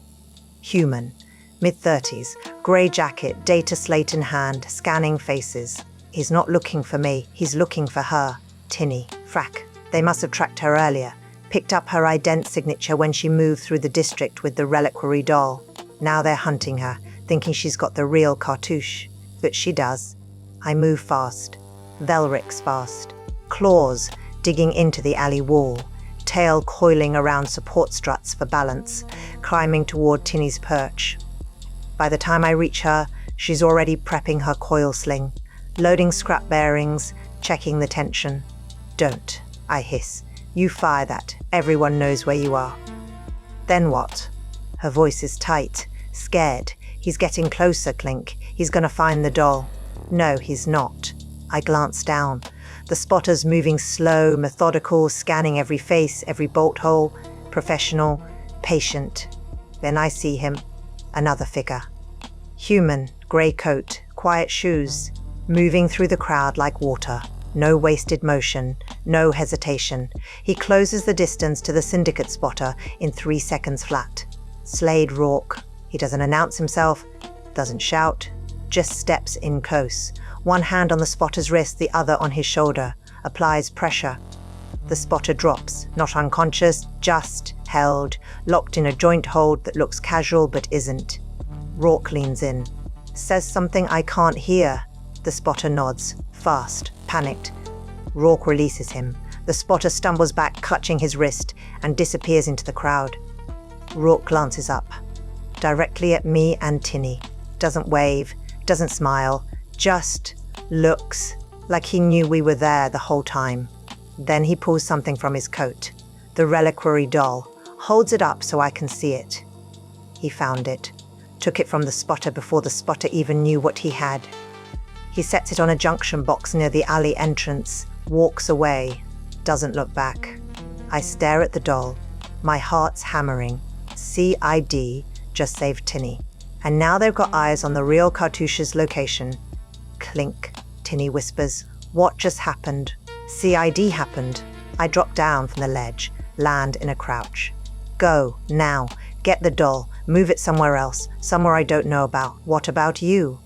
Human, mid-30s, grey jacket, data slate in hand, scanning faces. He's not looking for me, he's looking for her. Tinny, frack. They must have tracked her earlier. Picked up her ident signature when she moved through the district with the reliquary doll. Now they're hunting her, thinking she's got the real cartouche. But she does. I move fast. Velric's fast. Claws digging into the alley wall. Tail coiling around support struts for balance, climbing toward Tinny's perch. By the time I reach her, she's already prepping her coil sling, loading scrap bearings, checking the tension. Don't, I hiss. You fire that. Everyone knows where you are. Then what? Her voice is tight, scared. He's getting closer, Clink. He's gonna find the doll. No, he's not. I glance down. The spotter's moving slow, methodical, scanning every face, every bolt hole. Professional, patient. Then I see him. Another figure. Human, grey coat, quiet shoes. Moving through the crowd like water. No wasted motion, no hesitation. He closes the distance to the syndicate spotter in 3 seconds flat. Slade Rourke. He doesn't announce himself, doesn't shout, just steps in close. One hand on the spotter's wrist, the other on his shoulder. Applies pressure. The spotter drops, not unconscious, just held, locked in a joint hold that looks casual but isn't. Rourke leans in. Says something I can't hear. The spotter nods, fast, panicked. Rourke releases him. The spotter stumbles back, clutching his wrist, and disappears into the crowd. Rourke glances up, directly at me and Tinny. Doesn't wave, doesn't smile, just looks like he knew we were there the whole time. Then he pulls something from his coat, the reliquary doll, holds it up so I can see it. He found it, took it from the spotter before the spotter even knew what he had. He sets it on a junction box near the alley entrance, walks away, doesn't look back. I stare at the doll, my heart's hammering. CID just saved Tinny. And now they've got eyes on the real cartouche's location. Clink, Tinny whispers. What just happened? CID happened. I drop down from the ledge, land in a crouch. Go, now. Get the doll. Move it somewhere else. Somewhere I don't know about. What about you?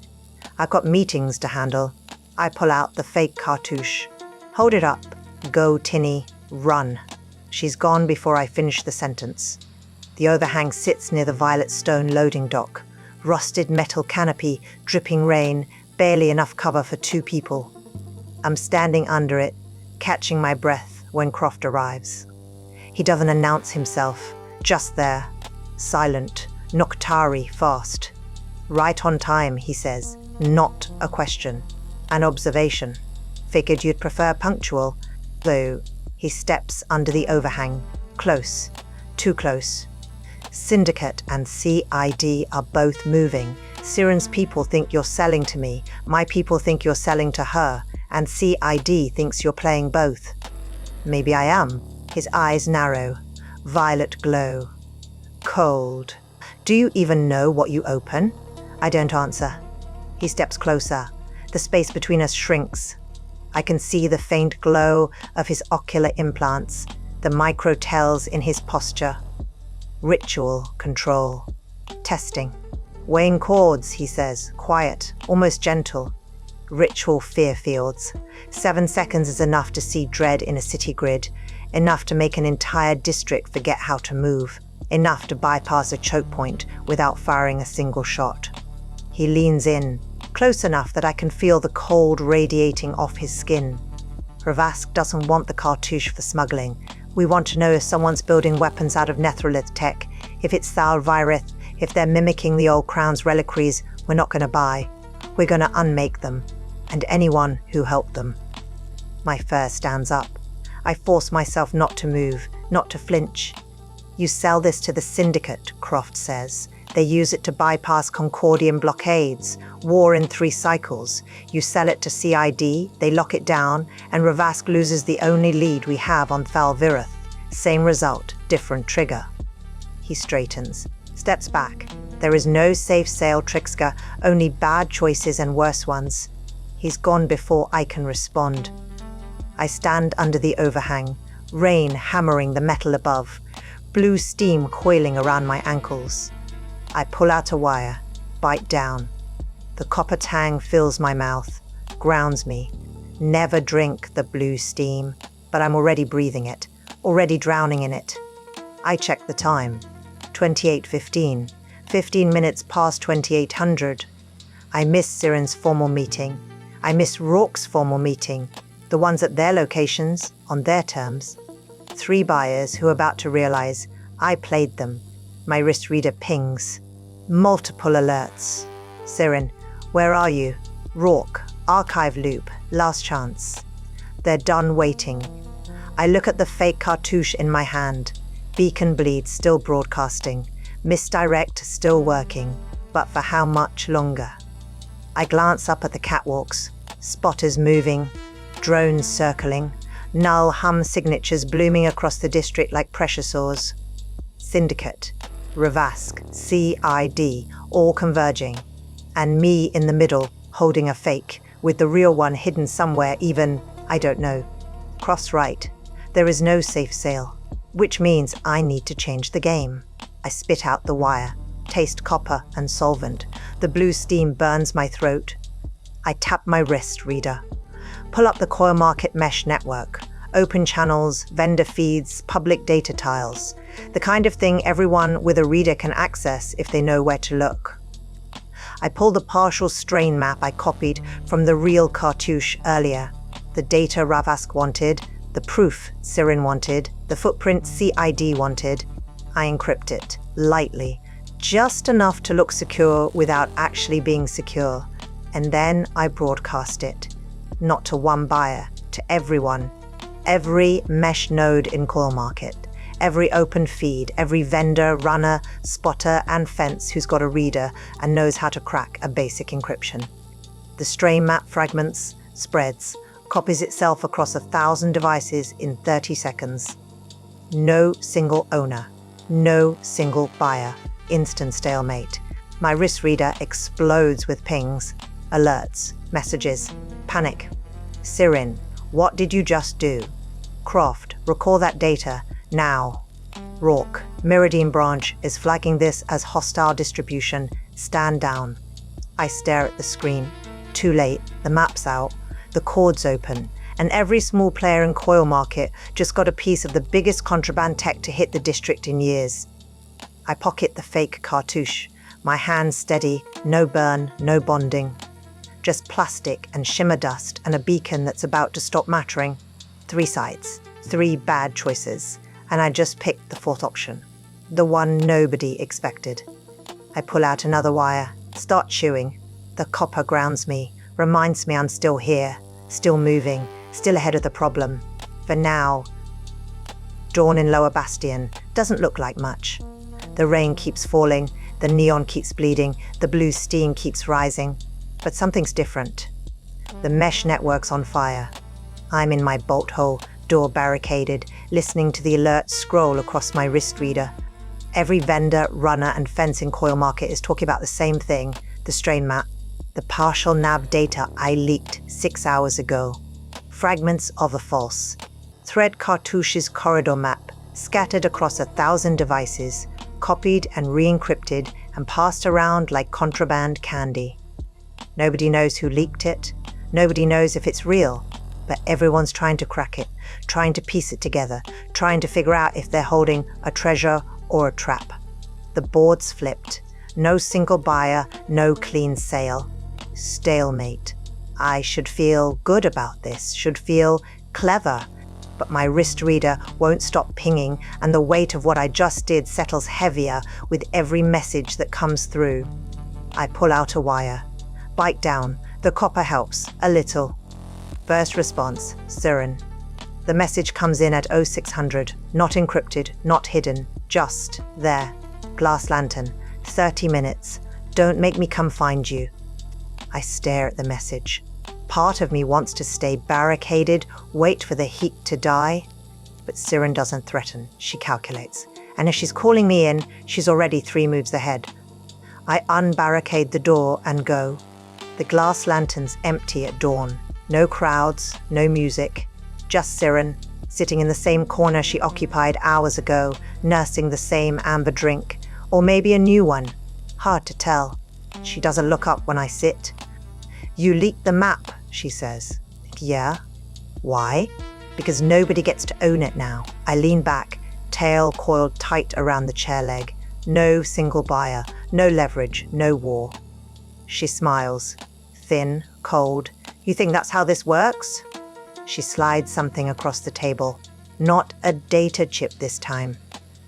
I've got meetings to handle. I pull out the fake cartouche. Hold it up. Go, Tinny. Run. She's gone before I finish the sentence. The overhang sits near the violet stone loading dock. Rusted metal canopy, dripping rain, barely enough cover for 2 people. I'm standing under it, catching my breath when Croft arrives. He doesn't announce himself, just there, silent, Noctari fast. Right on time, he says, not a question, an observation. Figured you'd prefer punctual, though. He steps under the overhang, close, too close. Syndicate and CID are both moving. Siren's people think you're selling to me, my people think you're selling to her, and CID thinks you're playing both. Maybe I am. His eyes narrow, violet glow. Cold. Do you even know what you open? I don't answer. He steps closer. The space between us shrinks. I can see the faint glow of his ocular implants, the micro tells in his posture. Ritual control. Testing. Weighing chords, he says, quiet, almost gentle. Ritual fear fields. 7 seconds is enough to see dread in a city grid, enough to make an entire district forget how to move, enough to bypass a choke point without firing a single shot. He leans in, close enough that I can feel the cold radiating off his skin. Ravask doesn't want the cartouche for smuggling. We want to know if someone's building weapons out of Nethrolith tech, if it's Thalvirith, if they're mimicking the old crown's reliquaries. We're not going to buy. We're going to unmake them, and anyone who helped them. My fur stands up. I force myself not to move, not to flinch. You sell this to the Syndicate, Croft says. They use it to bypass Concordian blockades, war in 3 cycles. You sell it to CID, they lock it down, and Ravask loses the only lead we have on Thalvirith. Same result, different trigger. He straightens, steps back. There is no safe sale, Trixka, only bad choices and worse ones. He's gone before I can respond. I stand under the overhang, rain hammering the metal above, blue steam coiling around my ankles. I pull out a wire, bite down. The copper tang fills my mouth, grounds me. Never drink the blue steam, but I'm already breathing it, already drowning in it. I check the time. 28:15. 15 minutes past 2800. I miss Siren's formal meeting. I miss Rourke's formal meeting. The ones at their locations, on their terms. 3 buyers who are about to realize I played them. My wrist reader pings. Multiple alerts. Siren, where are you? Rourke, archive loop, last chance. They're done waiting. I look at the fake cartouche in my hand. Beacon bleed still broadcasting. Misdirect still working. But for how much longer? I glance up at the catwalks. Spotters moving. Drones circling. Null hum signatures blooming across the district like pressure sores. Syndicate, Ravask, CID, all converging. And me in the middle, holding a fake, with the real one hidden somewhere even, I don't know. Cross right. There is no safe sale, which means I need to change the game. I spit out the wire. taste copper and solvent. The blue steam burns my throat. I tap my wrist reader. Pull up the Coil Market Mesh network. Open channels, vendor feeds, public data tiles. The kind of thing everyone with a reader can access if they know where to look. I pull the partial strain map I copied from the real cartouche earlier. The data Ravask wanted, the proof Sirin wanted, the footprint CID wanted. I encrypt it, lightly, just enough to look secure without actually being secure. And then I broadcast it. Not to one buyer, to everyone. Every mesh node in Coil Market. Every open feed, every vendor, runner, spotter, and fence who's got a reader and knows how to crack a basic encryption. The strain map fragments, spreads, copies itself across 1,000 devices in 30 seconds. No single owner, no single buyer. Instant stalemate. My wrist reader explodes with pings, alerts, messages, panic. Sirin, what did you just do? Croft, recall that data, now. Rourke, Meridian branch is flagging this as hostile distribution. Stand down. I stare at the screen. Too late, the map's out, the cord's open, and every small player in Coil Market just got a piece of the biggest contraband tech to hit the district in years. I pocket the fake cartouche, my hands steady, no burn, no bonding. Just plastic and shimmer dust and a beacon that's about to stop mattering. 3 sides, 3 bad choices, and I just picked the 4th option, the one nobody expected. I pull out another wire, start chewing. The copper grounds me, reminds me I'm still here, still moving, still ahead of the problem. For now, dawn in Lower Bastion doesn't look like much. The rain keeps falling, the neon keeps bleeding, the blue steam keeps rising. But something's different. The mesh network's on fire. I'm in my bolt hole, door barricaded, listening to the alerts scroll across my wrist reader. Every vendor, runner, and fence in Coil Market is talking about the same thing, the strain map. The partial nav data I leaked 6 hours ago. Fragments of a false. Thread cartouche's corridor map, scattered across 1,000 devices, copied and re-encrypted and passed around like contraband candy. Nobody knows who leaked it. Nobody knows if it's real. But everyone's trying to crack it, trying to piece it together, trying to figure out if they're holding a treasure or a trap. The board's flipped. No single buyer, no clean sale. Stalemate. I should feel good about this, should feel clever. But my wrist reader won't stop pinging, and the weight of what I just did settles heavier with every message that comes through. I pull out a wire. Bite down. The copper helps, a little. First response, Sirin. The message comes in at 0600, not encrypted, not hidden, just there. Glass lantern, 30 minutes. Don't make me come find you. I stare at the message. Part of me wants to stay barricaded, wait for the heat to die. But Sirin doesn't threaten, she calculates. And if she's calling me in, she's already 3 moves ahead. I unbarricade the door and go. The glass lantern's empty at dawn. No crowds, no music. Just Sirin, sitting in the same corner she occupied hours ago, nursing the same amber drink. Or maybe a new one. Hard to tell. She doesn't look up when I sit. You leaked the map, she says. Yeah. Why? Because nobody gets to own it now. I lean back, tail coiled tight around the chair leg. No single buyer, no leverage, no war. She smiles. Thin, cold. You think that's how this works? She slides something across the table. Not a data chip this time.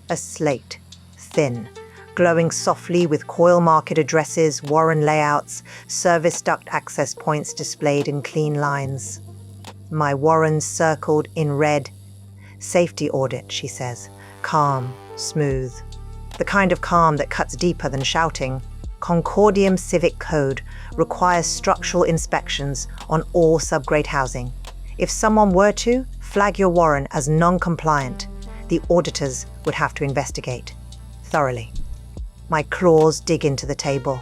A slate. Thin. Glowing softly with Coil Market addresses, Warren layouts, service duct access points displayed in clean lines. My Warrens circled in red. Safety audit, she says. Calm, smooth. The kind of calm that cuts deeper than shouting. Concordium Civic Code requires structural inspections on all subgrade housing. If someone were to flag your Warren as non-compliant, the auditors would have to investigate thoroughly. My claws dig into the table.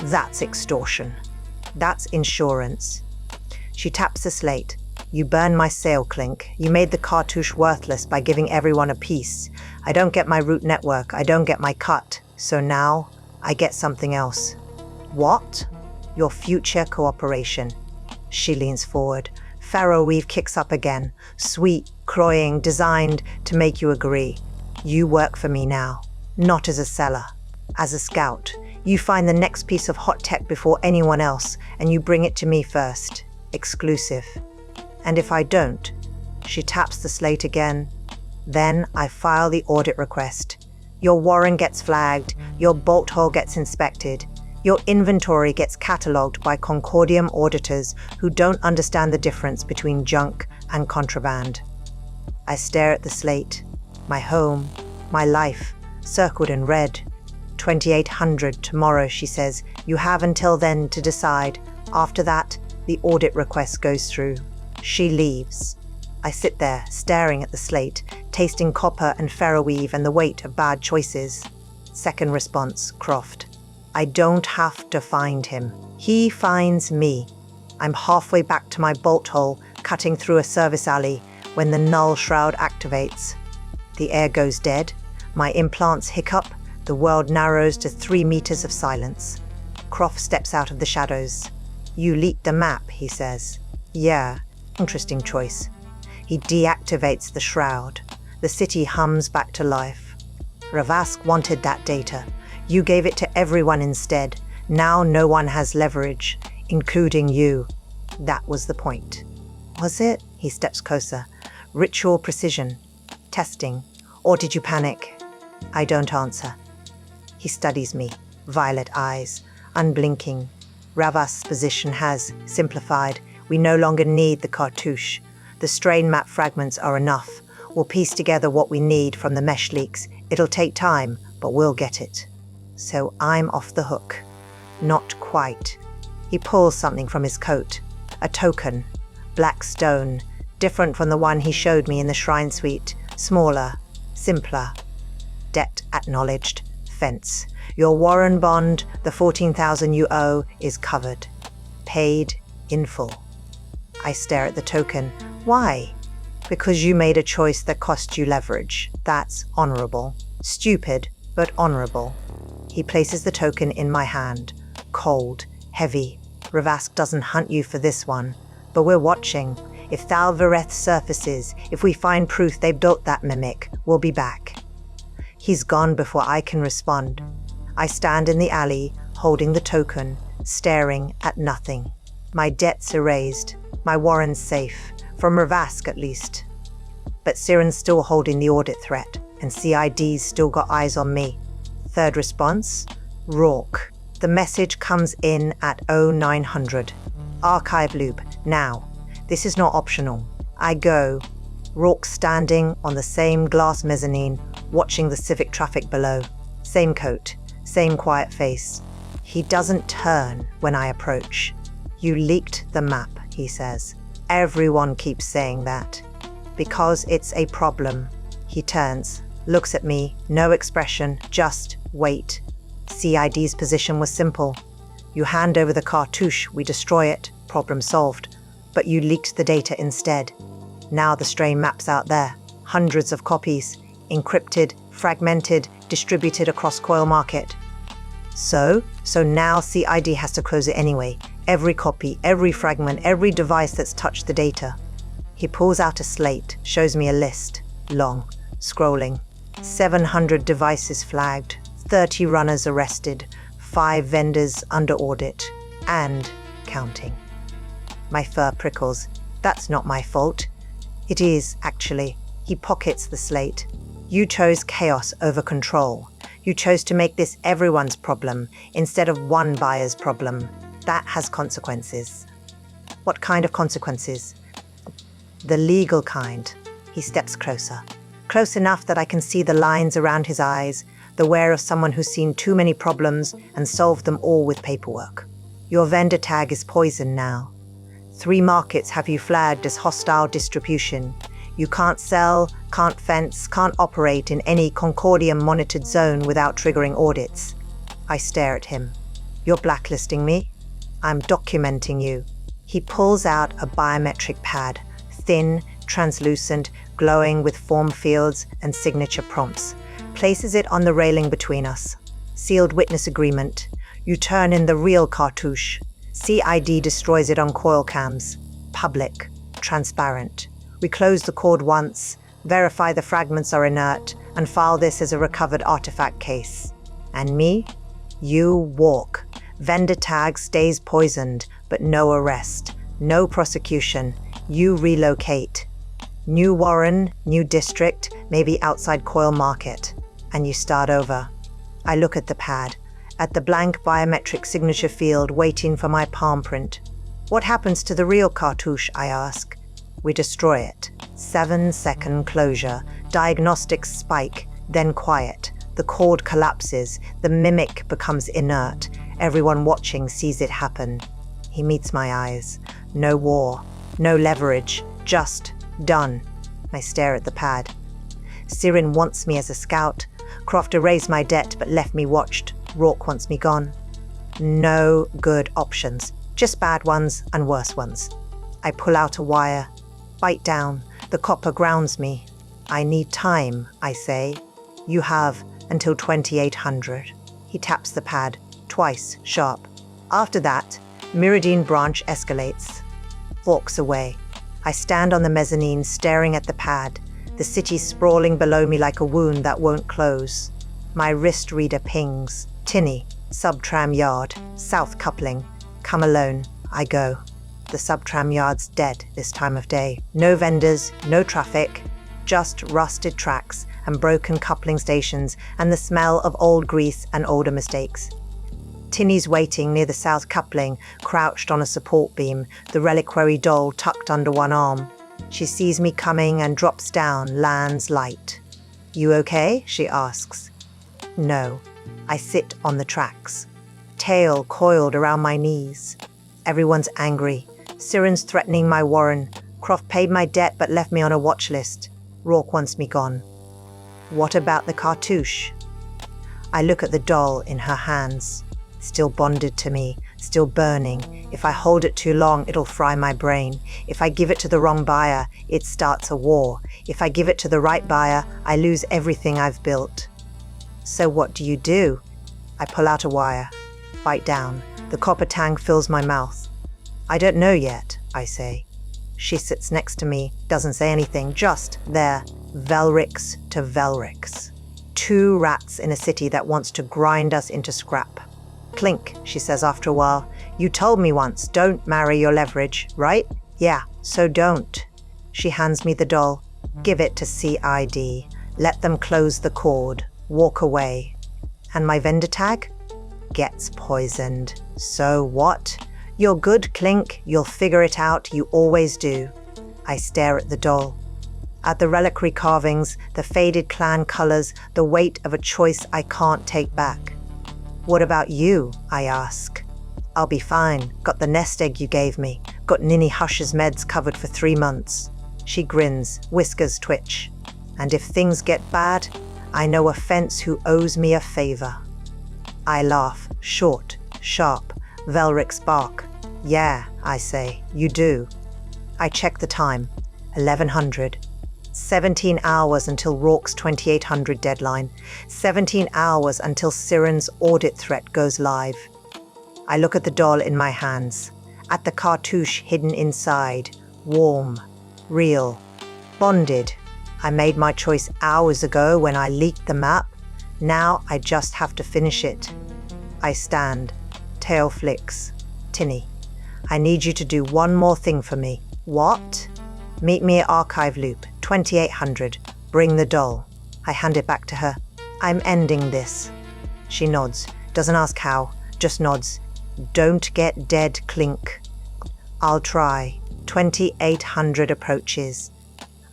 That's extortion. That's insurance. She taps the slate. You burn my sale, Clink. You made the cartouche worthless by giving everyone a piece. I don't get my root network. I don't get my cut. So now, I get something else. What? Your future cooperation. She leans forward. Pharaoh weave kicks up again, sweet, cloying, designed to make you agree. You work for me now, not as a seller, as a scout. You find the next piece of hot tech before anyone else, and you bring it to me first. Exclusive. And if I don't, she taps the slate again. Then I file the audit request. Your warren gets flagged, your bolt hole gets inspected, your inventory gets catalogued by Concordium auditors who don't understand the difference between junk and contraband. I stare at the slate. My home, my life, circled in red. 2800 tomorrow, she says. You have until then to decide. After that, the audit request goes through. She leaves. I sit there, staring at the slate, tasting copper and ferroweave and the weight of bad choices. Second response, Croft. I don't have to find him. He finds me. I'm halfway back to my bolt hole, cutting through a service alley, when the null shroud activates. The air goes dead. My implants hiccup. The world narrows to 3 meters of silence. Croft steps out of the shadows. You leaked the map, he says. Yeah, interesting choice. He deactivates the shroud. The city hums back to life. Ravask wanted that data. You gave it to everyone instead. Now no one has leverage, including you. That was the point. Was it? He steps closer. Ritual precision. Testing. Or did you panic? I don't answer. He studies me. Violet eyes. Unblinking. Ravast's position has simplified. We no longer need the cartouche. The strain map fragments are enough. We'll piece together what we need from the mesh leaks. It'll take time, but we'll get it. So I'm off the hook. Not quite. He pulls something from his coat. A token. Black stone. Different from the one he showed me in the shrine suite. Smaller. Simpler. Debt acknowledged. Fence. Your warren bond, the 14,000 you owe, is covered. Paid in full. I stare at the token. Why? Because you made a choice that cost you leverage. That's honorable. Stupid, but honorable. He places the token in my hand. Cold, heavy. Ravask doesn't hunt you for this one. But we're watching. If Thalvareth surfaces, if we find proof they built that mimic, we'll be back. He's gone before I can respond. I stand in the alley, holding the token, staring at nothing. My debt's erased. My warren's safe. From Ravask, at least. But Siren's still holding the audit threat, and CID's still got eyes on me. Third response, Rourke. The message comes in at 0900. Archive loop, now. This is not optional. I go. Rourke standing on the same glass mezzanine, watching the civic traffic below. Same coat, same quiet face. He doesn't turn when I approach. You leaked the map, he says. Everyone keeps saying that. Because it's a problem. He turns, looks at me, no expression, just wait. CID's position was simple. You hand over the cartouche, we destroy it, problem solved. But you leaked the data instead. Now the strain map's out there. Hundreds of copies, encrypted, fragmented, distributed across Coil Market. So now CID has to close it anyway. Every copy, every fragment, every device that's touched the data. He pulls out a slate, shows me a list. Long, scrolling. 700 devices flagged, 30 runners arrested, 5 vendors under audit, and counting. My fur prickles. That's not my fault. It is, actually. He pockets the slate. You chose chaos over control. You chose to make this everyone's problem instead of one buyer's problem. That has consequences. What kind of consequences? The legal kind. He steps closer. Close enough that I can see the lines around his eyes, the wear of someone who's seen too many problems and solved them all with paperwork. Your vendor tag is poison now. 3 markets have you flagged as hostile distribution. You can't sell, can't fence, can't operate in any Concordium-monitored zone without triggering audits. I stare at him. You're blacklisting me? I'm documenting you. He pulls out a biometric pad, thin, translucent, glowing with form fields and signature prompts, places it on the railing between us. Sealed witness agreement. You turn in the real cartouche. CID destroys it on coil cams. Public. Transparent. We close the cord once, verify the fragments are inert, and file this as a recovered artifact case. And me? You walk. Vendor tag stays poisoned, but no arrest. No prosecution. You relocate. New Warren, new district, maybe outside Coil Market. And you start over. I look at the pad, at the blank biometric signature field waiting for my palm print. What happens to the real cartouche, I ask. We destroy it. 7-second closure. Diagnostics spike, then quiet. The cord collapses. The mimic becomes inert. Everyone watching sees it happen. He meets my eyes. No war. No leverage. Just done. I stare at the pad. Sirin wants me as a scout. Croft erased my debt but left me watched. Rourke wants me gone. No good options. Just bad ones and worse ones. I pull out a wire. Bite down. The copper grounds me. I need time, I say. You have until 2800. He taps the pad. Twice, sharp. After that, Meridian branch escalates. Walks away. I stand on the mezzanine staring at the pad. The city sprawling below me like a wound that won't close. My wrist reader pings. Tinny, sub-tram yard, south coupling. Come alone. I go. The sub-tram yard's dead this time of day. No vendors, no traffic, just rusted tracks and broken coupling stations and the smell of old grease and older mistakes. Tinny's waiting near the south coupling, crouched on a support beam, the reliquary doll tucked under one arm. She sees me coming and drops down, lands light. You okay? She asks. No. I sit on the tracks. Tail coiled around my knees. Everyone's angry. Siren's threatening my Warren. Croft paid my debt but left me on a watch list. Rourke wants me gone. What about the cartouche? I look at the doll in her hands. Still bonded to me, still burning. If I hold it too long, it'll fry my brain. If I give it to the wrong buyer, it starts a war. If I give it to the right buyer, I lose everything I've built. So what do? I pull out a wire. Bite down. The copper tang fills my mouth. I don't know yet, I say. She sits next to me, doesn't say anything, just there. Velrix to Velrix. 2 rats in a city that wants to grind us into scrap. Clink, she says after a while. You told me once, don't marry your leverage, right? Yeah, so don't. She hands me the doll. Give it to CID. Let them close the cord. Walk away. And my vendor tag? Gets poisoned. So what? You're good, Clink. You'll figure it out. You always do. I stare at the doll. At the reliquary carvings, the faded clan colors, the weight of a choice I can't take back. What about you? I ask. I'll be fine. Got the nest egg you gave me. Got Ninny Hush's meds covered for 3 months. She grins, whiskers twitch. And if things get bad, I know a fence who owes me a favor. I laugh, short, sharp, Velrix bark. Yeah, I say, you do. I check the time. 1100. 17 hours until Rourke's 2800 deadline. 17 hours until Siren's audit threat goes live. I look at the doll in my hands. At the cartouche hidden inside. Warm. Real. Bonded. I made my choice hours ago when I leaked the map. Now I just have to finish it. I stand. Tail flicks. Tinny. I need you to do one more thing for me. What? Meet me at Archive Loop, 2800. Bring the doll. I hand it back to her. I'm ending this. She nods. Doesn't ask how. Just nods. Don't get dead, Clink. I'll try. 2800 approaches.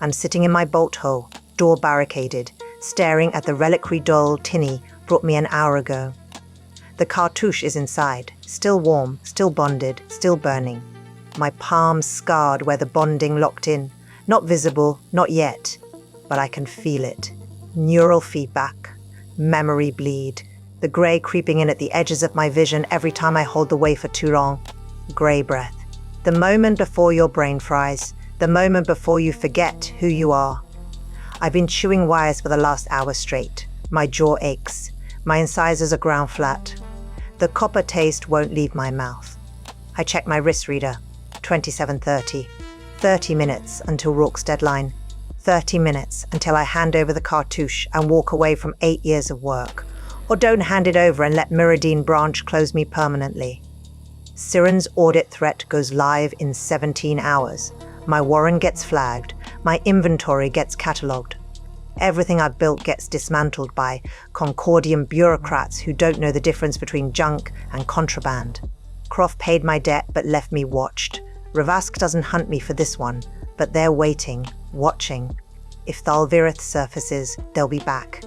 I'm sitting in my bolt hole, door barricaded, staring at the reliquary doll Tinny brought me an hour ago. The cartouche is inside, still warm, still bonded, still burning. My palms scarred where the bonding locked in. Not visible, not yet, but I can feel it. Neural feedback, memory bleed, the grey creeping in at the edges of my vision every time I hold the wafer too long. Grey breath. The moment before your brain fries, the moment before you forget who you are. I've been chewing wires for the last hour straight. My jaw aches. My incisors are ground flat. The copper taste won't leave my mouth. I check my wrist reader. 27:30. 30 minutes until Rourke's deadline. 30 minutes until I hand over the cartouche and walk away from 8 years of work. Or don't hand it over and let Myrrodine Branch close me permanently. Siren's audit threat goes live in 17 hours. My warrant gets flagged. My inventory gets catalogued. Everything I've built gets dismantled by Concordian bureaucrats who don't know the difference between junk and contraband. Croft paid my debt but left me watched. Ravask doesn't hunt me for this one, but they're waiting, watching. If Thalvirith surfaces, they'll be back.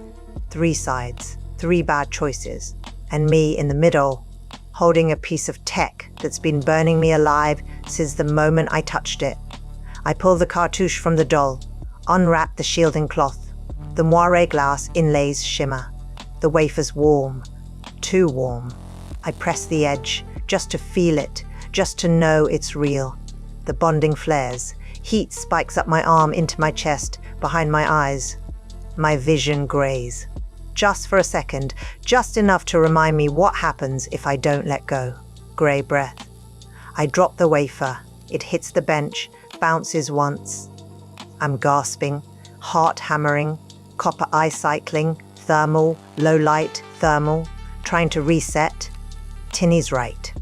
3 sides, 3 bad choices, and me in the middle, holding a piece of tech that's been burning me alive since the moment I touched it. I pull the cartouche from the doll, unwrap the shielding cloth. The moire glass inlays shimmer. The wafer's warm, too warm. I press the edge, just to feel it, just to know it's real. The bonding flares. Heat spikes up my arm into my chest, behind my eyes. My vision grays. Just for a second, just enough to remind me what happens if I don't let go. Grey breath. I drop the wafer. It hits the bench, bounces once. I'm gasping, heart hammering, copper eye cycling, thermal, low light, thermal, trying to reset. Tinny's right.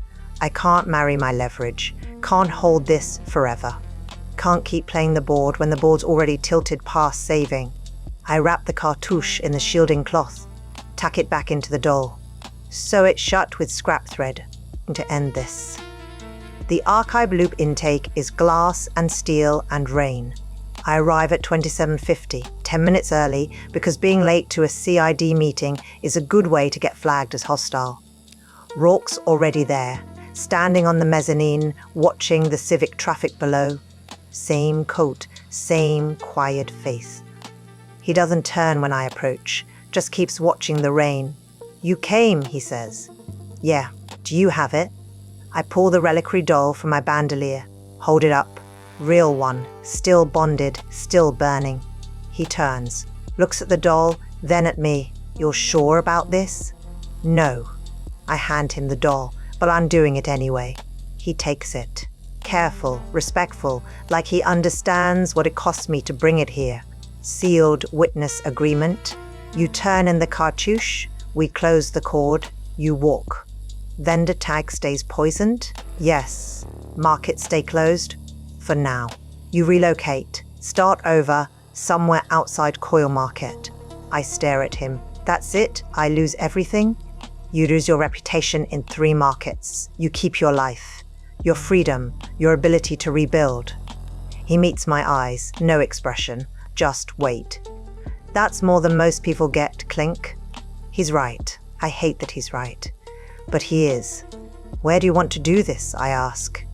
I can't marry my leverage. Can't hold this forever. Can't keep playing the board when the board's already tilted past saving. I wrap the cartouche in the shielding cloth, tack it back into the doll, sew it shut with scrap thread, and to end this. The archive loop intake is glass and steel and rain. I arrive at 27:50, 10 minutes early, because being late to a CID meeting is a good way to get flagged as hostile. Rourke's already there, standing on the mezzanine, watching the civic traffic below. Same coat, same quiet face. He doesn't turn when I approach, just keeps watching the rain. "You came," he says. "Yeah, do you have it?" I pull the reliquary doll from my bandolier, hold it up. Real one, still bonded, still burning. He turns, looks at the doll, then at me. "You're sure about this?" "No." I hand him the doll, but I'm doing it anyway. He takes it. Careful, respectful, like he understands what it cost me to bring it here. Sealed witness agreement. You turn in the cartouche, we close the cord, you walk. Vendor tag stays poisoned? Yes. Market stay closed? For now. You relocate, start over, somewhere outside Coil Market. I stare at him. That's it? I lose everything? You lose your reputation in 3 markets. You keep your life, your freedom, your ability to rebuild. He meets my eyes, no expression, just wait. That's more than most people get, Clink. He's right. I hate that he's right. But he is. Where do you want to do this, I ask.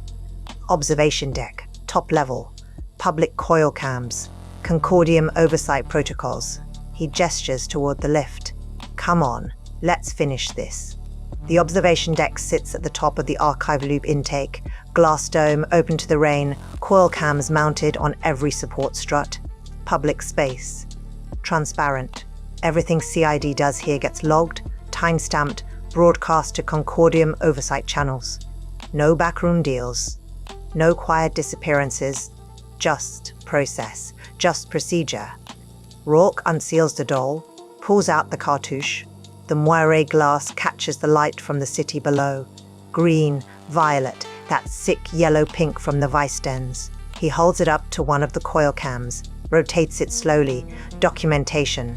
Observation deck, top level, public coil cams, Concordium oversight protocols. He gestures toward the lift. Come on, let's finish this. The observation deck sits at the top of the archive loop intake, glass dome open to the rain, coil cams mounted on every support strut. Public space. Transparent. Everything CID does here gets logged, time-stamped, broadcast to Concordium oversight channels. No backroom deals. No quiet disappearances. Just process. Just procedure. Rourke unseals the doll, pulls out the cartouche. The moire glass catches the light from the city below. Green, violet, that sick yellow-pink from the vice dens. He holds it up to one of the coil cams, rotates it slowly. Documentation.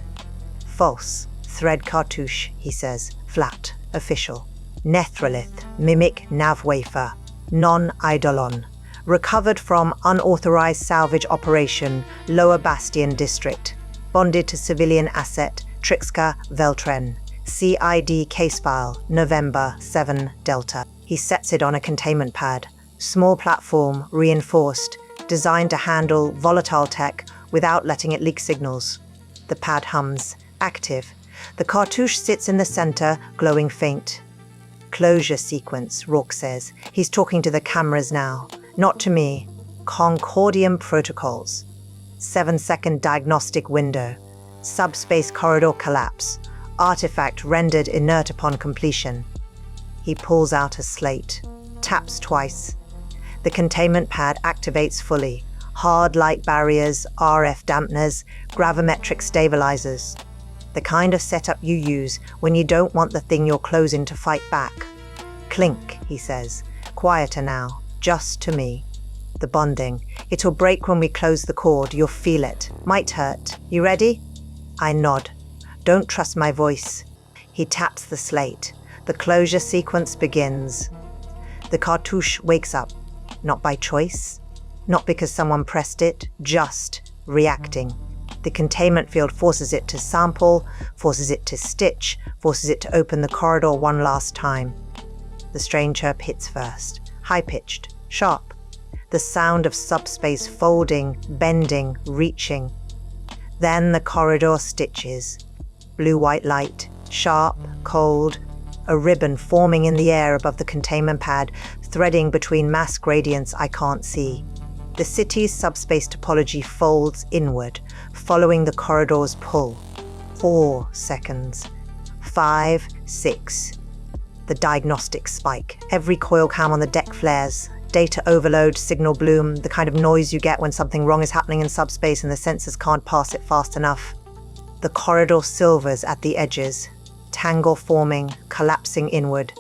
False. Thread cartouche, he says. Flat. Official. Nethrolith. Mimic nav wafer. Non-eidolon. Recovered from unauthorized salvage operation, Lower Bastion District. Bonded to civilian asset, Trixka Veltren. CID case file, November 7 Delta. He sets it on a containment pad. Small platform, reinforced, designed to handle volatile tech without letting it leak signals. The pad hums. Active. The cartouche sits in the center, glowing faint. Closure sequence, Rourke says. He's talking to the cameras now. Not to me. Concordium protocols. 7-second diagnostic window. Subspace corridor collapse. Artifact rendered inert upon completion. He pulls out a slate, taps twice. The containment pad activates fully. Hard light barriers, RF dampeners, gravimetric stabilizers. The kind of setup you use when you don't want the thing you're closing to fight back. Clink, he says. Quieter now, just to me. The bonding. It'll break when we close the cord, you'll feel it. Might hurt. You ready? I nod. Don't trust my voice. He taps the slate. The closure sequence begins. The cartouche wakes up. Not by choice. Not because someone pressed it, just reacting. The containment field forces it to sample, forces it to stitch, forces it to open the corridor one last time. The strain chirp hits first, high-pitched, sharp. The sound of subspace folding, bending, reaching. Then the corridor stitches. Blue-white light, sharp, cold, a ribbon forming in the air above the containment pad, threading between mass gradients I can't see. The city's subspace topology folds inward, following the corridor's pull. 4 seconds. 5, 6. The diagnostic spike. Every coil cam on the deck flares. Data overload, signal bloom, the kind of noise you get when something wrong is happening in subspace and the sensors can't pass it fast enough. The corridor silvers at the edges, tangle forming, collapsing inward.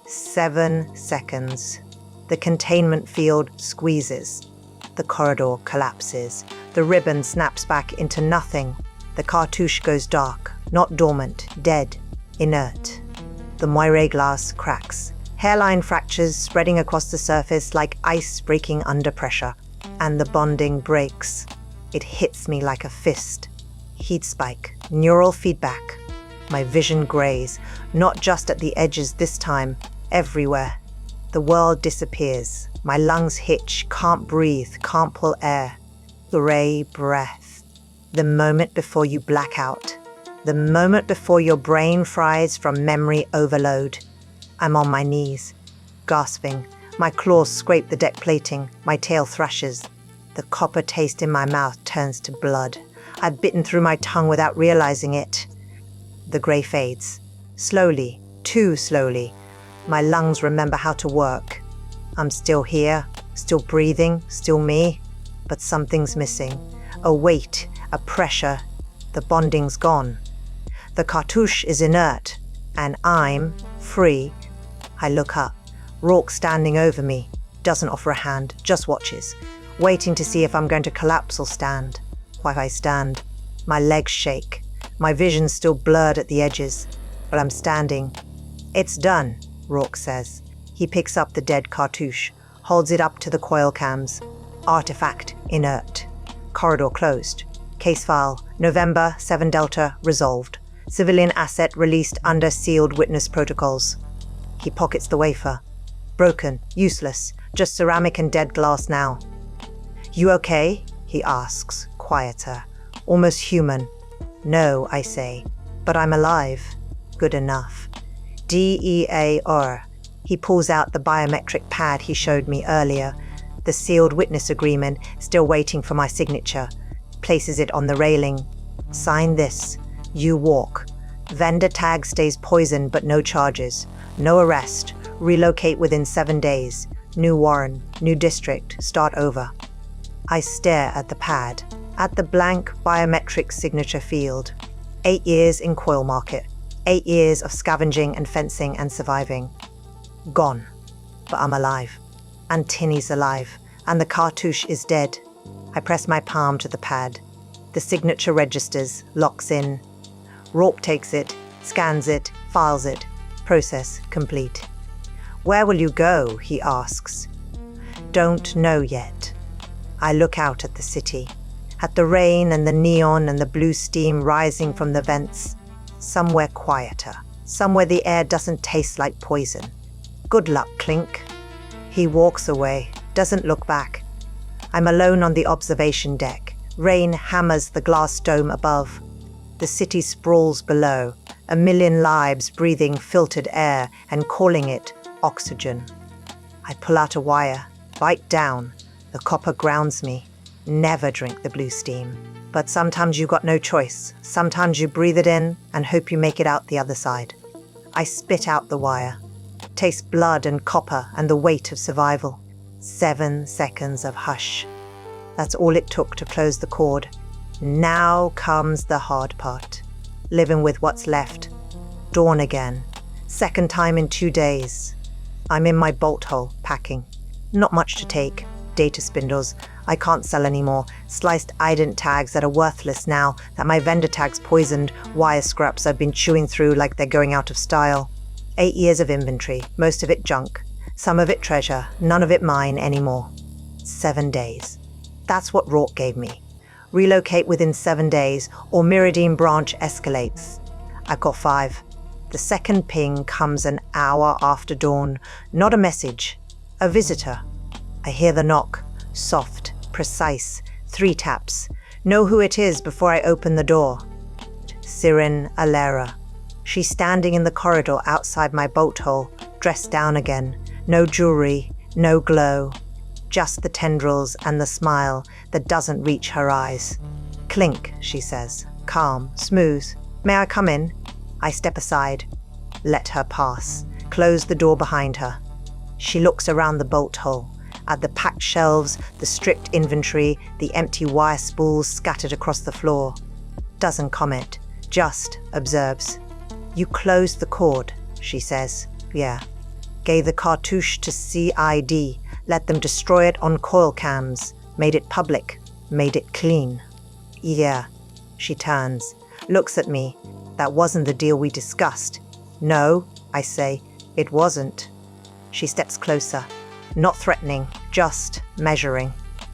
7 seconds. The containment field squeezes. The corridor collapses. The ribbon snaps back into nothing. The cartouche goes dark, not dormant, dead, inert. The moire glass cracks. Hairline fractures spreading across the surface like ice breaking under pressure. And the bonding breaks. It hits me like a fist. Heat spike, neural feedback. My vision grays, not just at the edges this time, everywhere. The world disappears. My lungs hitch, can't breathe, can't pull air. Gray breath. The moment before you black out. The moment before your brain fries from memory overload. I'm on my knees, gasping. My claws scrape the deck plating. My tail thrashes. The copper taste in my mouth turns to blood. I've bitten through my tongue without realizing it. The grey fades. Slowly, too slowly. My lungs remember how to work. I'm still here, still breathing, still me. But something's missing. A weight, a pressure. The bonding's gone. The cartouche is inert. And I'm free. I look up. Rourke standing over me. Doesn't offer a hand, just watches. Waiting to see if I'm going to collapse or stand. Why I stand. My legs shake. My vision's still blurred at the edges. But I'm standing. It's done, Rourke says. He picks up the dead cartouche, holds it up to the coil cams. Artifact inert. Corridor closed. Case file, November 7 Delta, resolved. Civilian asset released under sealed witness protocols. He pockets the wafer. Broken, useless, just ceramic and dead glass now. You okay? He asks, quieter, almost human. No, I say, but I'm alive. Good enough. DEAR. He pulls out the biometric pad he showed me earlier, the sealed witness agreement, still waiting for my signature. Places it on the railing. Sign this. You walk. Vendor tag stays poisoned but no charges. No arrest. Relocate within 7 days. New Warren, new district, start over. I stare at the pad, at the blank biometric signature field. 8 years in coil market. 8 years of scavenging and fencing and surviving. Gone. But I'm alive. And Tinny's alive. And the cartouche is dead. I press my palm to the pad. The signature registers, locks in. Rourke takes it, scans it, files it. Process complete. Where will you go? He asks. Don't know yet. I look out at the city. At the rain and the neon and the blue steam rising from the vents. Somewhere quieter. Somewhere the air doesn't taste like poison. Good luck, Clink. He walks away, doesn't look back. I'm alone on the observation deck. Rain hammers the glass dome above. The city sprawls below, a million lives breathing filtered air and calling it oxygen. I pull out a wire, bite down. The copper grounds me. Never drink the blue steam. But sometimes you got no choice. Sometimes you breathe it in and hope you make it out the other side. I spit out the wire. Taste blood and copper and the weight of survival. 7 seconds of hush. That's all it took to close the cord. Now comes the hard part. Living with what's left. Dawn again. Second time in 2 days. I'm in my bolt hole, packing. Not much to take. Data spindles. I can't sell anymore. Sliced ident tags that are worthless now that my vendor tags poisoned. Wire scraps I've been chewing through like they're going out of style. 8 years of inventory, most of it junk. Some of it treasure, none of it mine anymore. 7 days. That's what Rorke gave me. Relocate within 7 days, or Meridian branch escalates. I got 5. The second ping comes an hour after dawn. Not a message. A visitor. I hear the knock. Soft, precise. 3 taps. Know who it is before I open the door. Sirin Alera. She's standing in the corridor outside my bolt hole, dressed down again. No jewelry, no glow. Just the tendrils and the smile that doesn't reach her eyes. Clink, she says. Calm, smooth. May I come in? I step aside. Let her pass. Close the door behind her. She looks around the bolt hole, at the packed shelves, the stripped inventory, the empty wire spools scattered across the floor. Doesn't comment, just observes. You closed the cord, she says. Yeah. Gave the cartouche to CID, let them destroy it on coil cams, made it public, made it clean. Yeah. She turns, looks at me. That wasn't the deal we discussed. No, I say, it wasn't. She steps closer, not threatening, just measuring.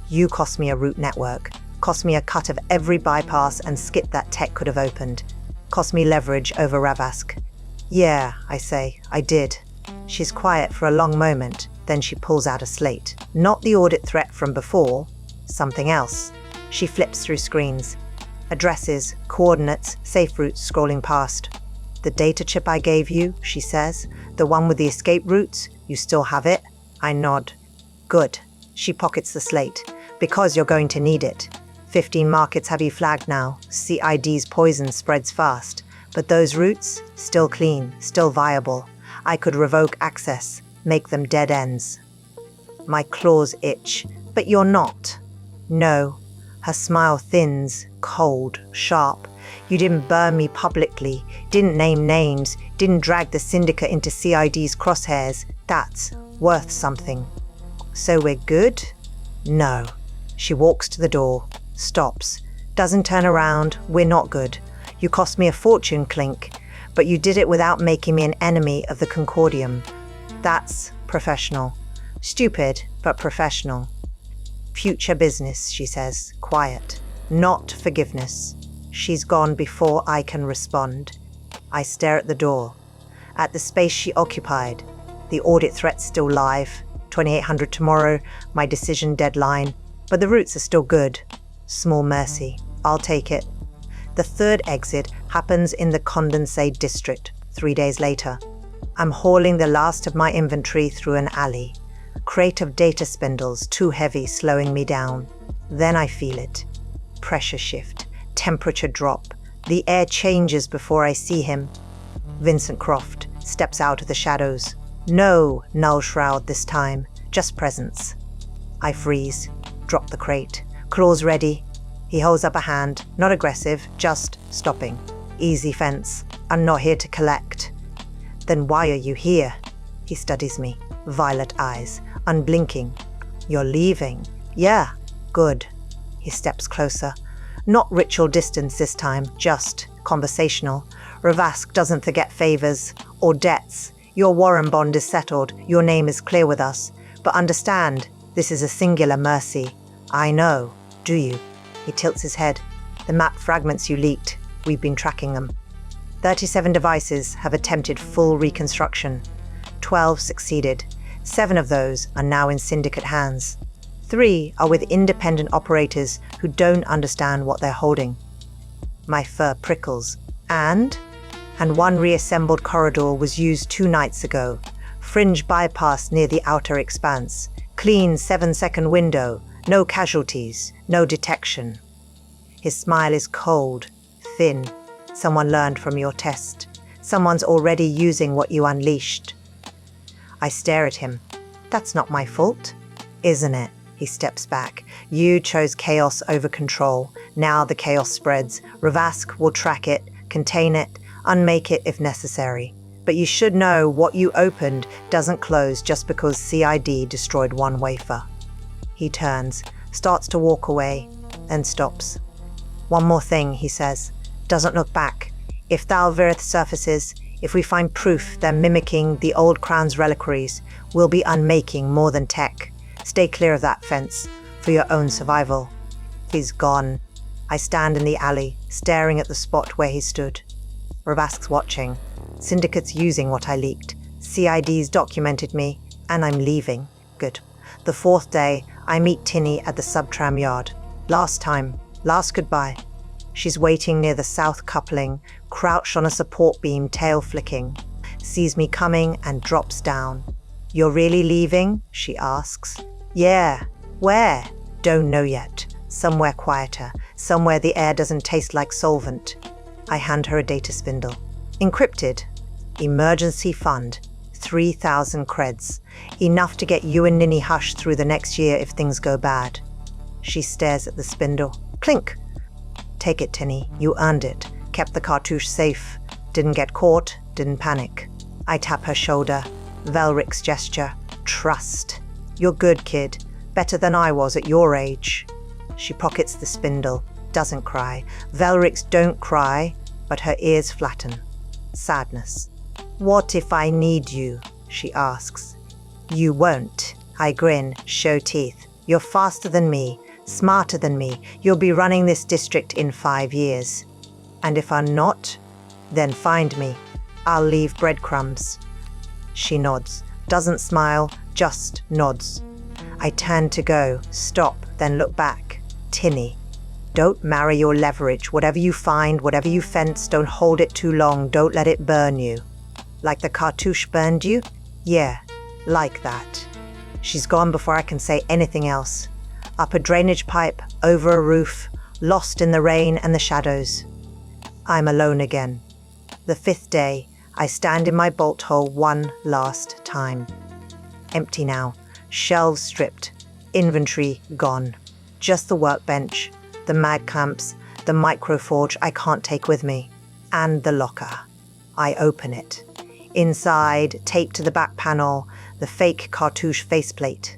You cost me a root network, cost me a cut of every bypass and skip that tech could have opened. Cost me leverage over Ravask. Yeah, I say, I did. She's quiet for a long moment, then she pulls out a slate. Not the audit threat from before, something else. She flips through screens. Addresses, coordinates, safe routes scrolling past. The data chip I gave you, she says, the one with the escape routes, you still have it? I nod. Good. She pockets the slate. Because you're going to need it. 15 markets have you flagged now. CID's poison spreads fast. But those routes, still clean, still viable. I could revoke access, make them dead ends. My claws itch. But you're not. No. Her smile thins, cold, sharp. You didn't burn me publicly, didn't name names, didn't drag the syndicate into CID's crosshairs. That's worth something. So we're good? No. She walks to the door, stops, doesn't turn around. We're not good. You cost me a fortune, Clink, but you did it without making me an enemy of the Concordium. That's professional. Stupid, but professional. Future business, she says, quiet. Not forgiveness. She's gone before I can respond. I stare at the door, at the space she occupied. The audit threat's still live. 2800 tomorrow, my decision deadline. But the routes are still good. Small mercy. I'll take it. The third exit happens in the Condensate district, 3 days later. I'm hauling the last of my inventory through an alley. Crate of data spindles, too heavy, slowing me down. Then I feel it. Pressure shift. Temperature drop. The air changes before I see him. Vincent Croft steps out of the shadows. No null shroud this time, just presence. I freeze, drop the crate, claws ready. He holds up a hand, not aggressive, just stopping. Easy fence. I'm not here to collect. Then why are you here? He studies me, violet eyes, unblinking. You're leaving. Yeah, good. He steps closer. Not ritual distance this time, just conversational. Ravask doesn't forget favors or debts. Your Warren bond is settled. Your name is clear with us. But understand, this is a singular mercy. I know. Do you? He tilts his head. The map fragments you leaked. We've been tracking them. 37 devices have attempted full reconstruction. 12 succeeded. 7 of those are now in syndicate hands. 3 are with independent operators who don't understand what they're holding. My fur prickles. And one reassembled corridor was used 2 nights ago. Fringe bypass near the outer expanse. Clean 7-second window. No casualties, no detection. His smile is cold, thin. Someone learned from your test. Someone's already using what you unleashed. I stare at him. That's not my fault, isn't it? He steps back. You chose chaos over control. Now the chaos spreads. Ravask will track it, contain it, unmake it if necessary. But you should know what you opened doesn't close just because CID destroyed one wafer. He turns, starts to walk away, then stops. One more thing, he says. Doesn't look back. If Thalvirith surfaces, if we find proof they're mimicking the old crown's reliquaries, we'll be unmaking more than tech. Stay clear of that fence, for your own survival. He's gone. I stand in the alley, staring at the spot where he stood. Ravask's watching. Syndicate's using what I leaked. CID's documented me, and I'm leaving. Good. The fourth day, I meet Tinny at the sub-tram yard. Last time. Last goodbye. She's waiting near the south coupling, crouched on a support beam, tail flicking. Sees me coming and drops down. You're really leaving? She asks. Yeah. Where? Don't know yet. Somewhere quieter. Somewhere the air doesn't taste like solvent. I hand her a data spindle. Encrypted. Emergency fund. 3,000 creds. Enough to get you and Ninny hushed through the next year if things go bad. She stares at the spindle. Clink. Take it, Tinny. You earned it. Kept the cartouche safe. Didn't get caught. Didn't panic. I tap her shoulder. Velric's gesture. Trust. You're good, kid. Better than I was at your age. She pockets the spindle. Doesn't cry. Velrics don't cry, but her ears flatten. Sadness. What if I need you? She asks. You won't. I grin, show teeth. You're faster than me, smarter than me. You'll be running this district in 5 years. And if I'm not, then find me. I'll leave breadcrumbs. She nods, doesn't smile, just nods. I turn to go, stop, then look back. Tinny. Don't marry your leverage. Whatever you find, whatever you fence, don't hold it too long. Don't let it burn you. Like the cartouche burned you? Yeah, like that. She's gone before I can say anything else. Up a drainage pipe, over a roof, lost in the rain and the shadows. I'm alone again. The 5th day, I stand in my bolt hole one last time. Empty now. Shelves stripped. Inventory gone. Just the workbench, the mag clamps, the microforge I can't take with me, and the locker. I open it. Inside, taped to the back panel, the fake cartouche faceplate.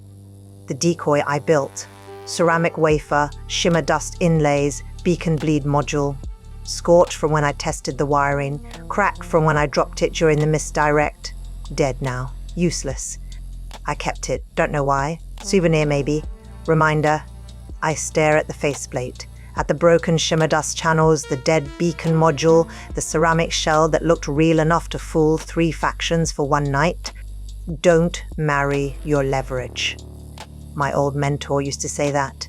The decoy I built. Ceramic wafer, shimmer dust inlays, beacon bleed module. Scorched from when I tested the wiring, cracked from when I dropped it during the misdirect. Dead now. Useless. I kept it, don't know why. Souvenir maybe. Reminder. I stare at the faceplate, at the broken shimmer dust channels, the dead beacon module, the ceramic shell that looked real enough to fool 3 factions for one night. Don't marry your leverage. My old mentor used to say that.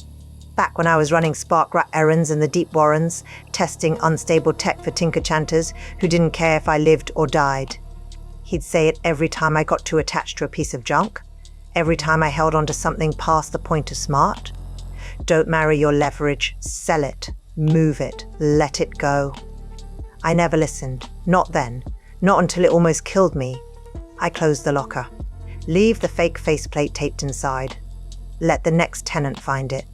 Back when I was running spark rat errands in the deep warrens, testing unstable tech for tinkerchanters who didn't care if I lived or died. He'd say it every time I got too attached to a piece of junk, every time I held onto something past the point of smart. Don't marry your leverage, sell it, move it, let it go. I never listened, not then, not until it almost killed me. I closed the locker. Leave the fake faceplate taped inside. Let the next tenant find it.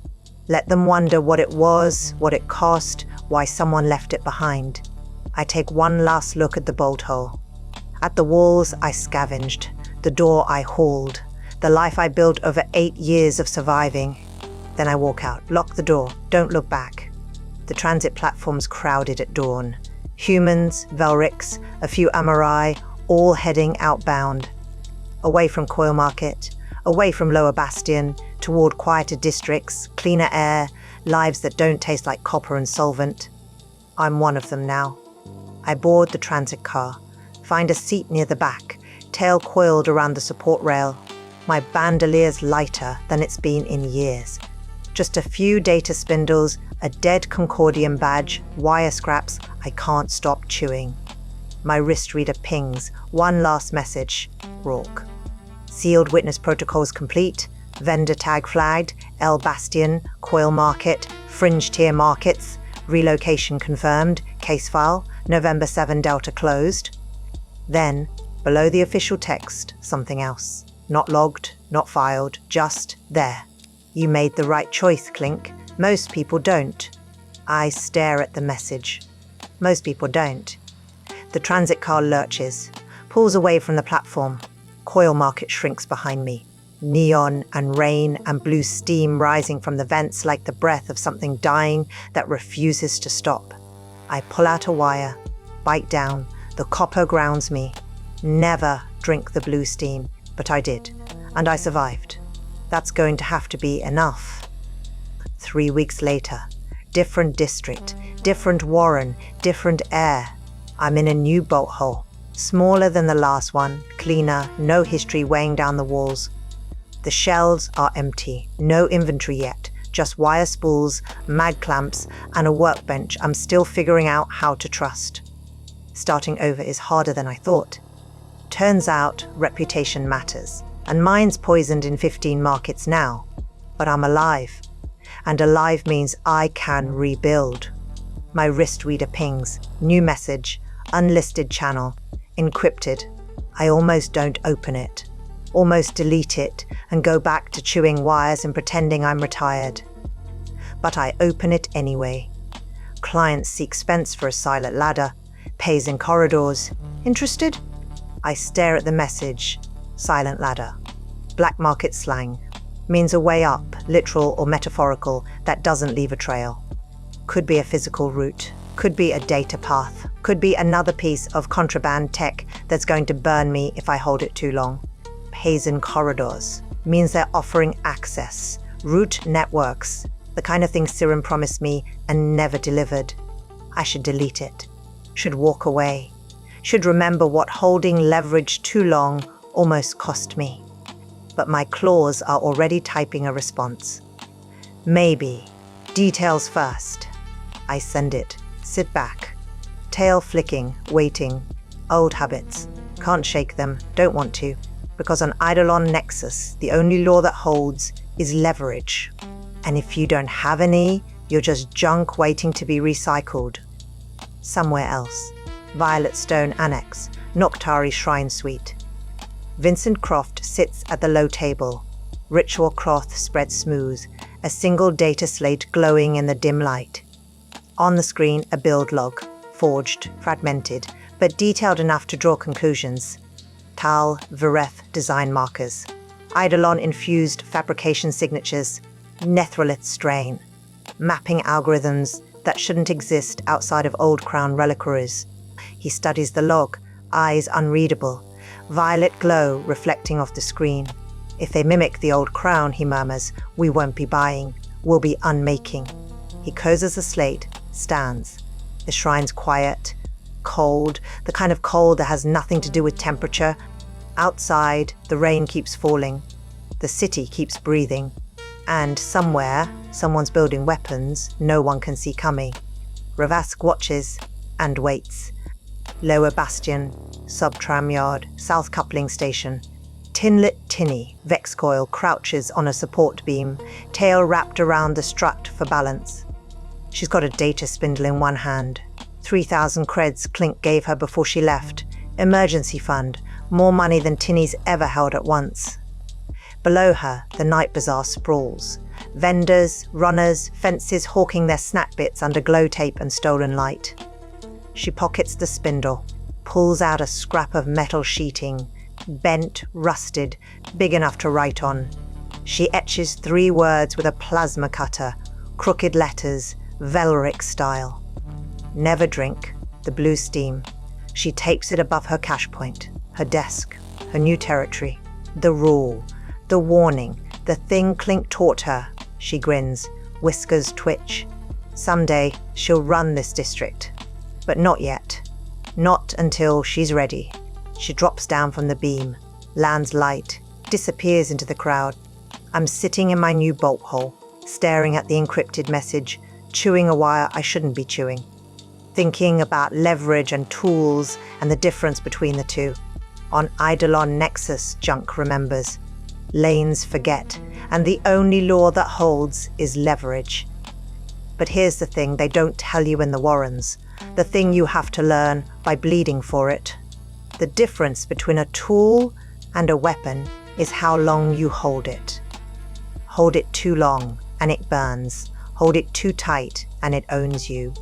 Let them wonder what it was, what it cost, why someone left it behind. I take one last look at the bolt hole. At the walls I scavenged, the door I hauled, the life I built over 8 years of surviving. Then I walk out, lock the door, don't look back. The transit platform's crowded at dawn. Humans, Velrics, a few Amorai, all heading outbound. Away from Coil Market, away from Lower Bastion, toward quieter districts, cleaner air, lives that don't taste like copper and solvent. I'm one of them now. I board the transit car, find a seat near the back, tail coiled around the support rail. My bandelier's lighter than it's been in years. Just a few data spindles, a dead Concordium badge, wire scraps I can't stop chewing. My wrist reader pings, one last message, Rourke. Sealed witness protocols complete, vendor tag flagged, El Bastion, Coil Market, Fringe Tier Markets, relocation confirmed, case file, November 7 Delta closed. Then, below the official text, something else. Not logged, not filed, just there. You made the right choice, Clink. Most people don't. I stare at the message. Most people don't. The transit car lurches, pulls away from the platform. Coil Market shrinks behind me. Neon and rain and blue steam rising from the vents like the breath of something dying that refuses to stop. I pull out a wire, bite down. The copper grounds me. Never drink the blue steam, but I did, and I survived. That's going to have to be enough. 3 weeks later, different district, different warren, different air. I'm in a new bolt hole, smaller than the last one, cleaner, no history weighing down the walls. The shelves are empty, no inventory yet, just wire spools, mag clamps, and a workbench I'm still figuring out how to trust. Starting over is harder than I thought. Turns out reputation matters, and mine's poisoned in 15 markets now. But I'm alive, and alive means I can rebuild. My wrist reader pings, new message, unlisted channel, encrypted. I almost don't open it. Almost delete it and go back to chewing wires and pretending I'm retired. But I open it anyway. Client seeks Spence for a silent ladder, pays in corridors. Interested? I stare at the message. Silent ladder. Black market slang. Means a way up, literal or metaphorical, that doesn't leave a trail. Could be a physical route. Could be a data path. Could be another piece of contraband tech that's going to burn me if I hold it too long. Pays in corridors. Means they're offering access. Route networks. The kind of thing Siren promised me and never delivered. I should delete it. Should walk away. Should remember what holding leverage too long almost cost me. But my claws are already typing a response. Maybe. Details first. I send it. Sit back. Tail flicking, waiting. Old habits. Can't shake them. Don't want to. Because on Eidolon Nexus, the only law that holds is leverage. And if you don't have any, you're just junk waiting to be recycled. Somewhere else. Violet Stone Annex, Noctari Shrine Suite. Vincent Croft sits at the low table. Ritual cloth spread smooth, a single data slate glowing in the dim light. On the screen, a build log, forged, fragmented, but detailed enough to draw conclusions. Tal, Vereth design markers. Eidolon-infused fabrication signatures. Nethrolith strain. Mapping algorithms that shouldn't exist outside of Old Crown reliquaries. He studies the log, eyes unreadable. Violet glow reflecting off the screen. If they mimic the Old Crown, he murmurs, we won't be buying. We'll be unmaking. He closes the slate, stands. The shrine's quiet, cold, the kind of cold that has nothing to do with temperature. Outside, the rain keeps falling. The city keeps breathing. And somewhere, someone's building weapons no one can see coming. Ravask watches and waits. Lower Bastion, sub-tram yard, south coupling station. Tinlit Tinny, Vex Coil, crouches on a support beam, tail wrapped around the strut for balance. She's got a data spindle in one hand. 3,000 creds Clink gave her before she left. Emergency fund, more money than Tinny's ever held at once. Below her, the night bazaar sprawls. Vendors, runners, fences hawking their snack bits under glow tape and stolen light. She pockets the spindle, pulls out a scrap of metal sheeting, bent, rusted, big enough to write on. She etches 3 words with a plasma cutter, crooked letters, Velric style. Never drink, the blue steam. She tapes it above her cash point, her desk, her new territory. The rule, the warning, the thing Clink taught her. She grins, whiskers twitch. Someday she'll run this district. But not yet. Not until she's ready. She drops down from the beam, lands light, disappears into the crowd. I'm sitting in my new bolt hole, staring at the encrypted message, chewing a wire I shouldn't be chewing. Thinking about leverage and tools and the difference between the two. On Eidolon Nexus, Junk remembers. Lanes forget, and the only law that holds is leverage. But here's the thing they don't tell you in the Warrens, the thing you have to learn by bleeding for it. The difference between a tool and a weapon is how long you hold it. Hold it too long and it burns. Hold it too tight and it owns you.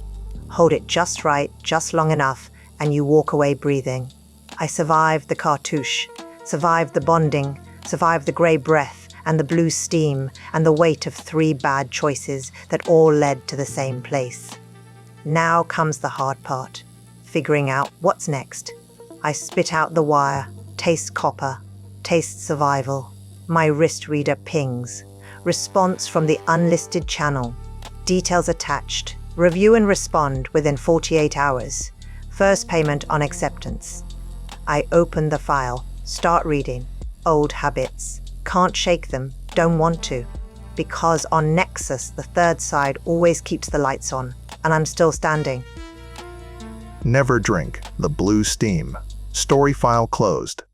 Hold it just right, just long enough, and you walk away breathing. I survived the cartouche, survived the bonding, survived the grey breath and the blue steam and the weight of 3 bad choices that all led to the same place. Now comes the hard part, figuring out what's next. I spit out the wire, taste copper, taste survival. My wrist reader pings. Response from the unlisted channel. Details attached. Review and respond within 48 hours. First payment on acceptance. I open the file, start reading. Old habits. Can't shake them, don't want to. Because on Nexus, the third side always keeps the lights on, and I'm still standing. Never drink the blue steam. Story file closed.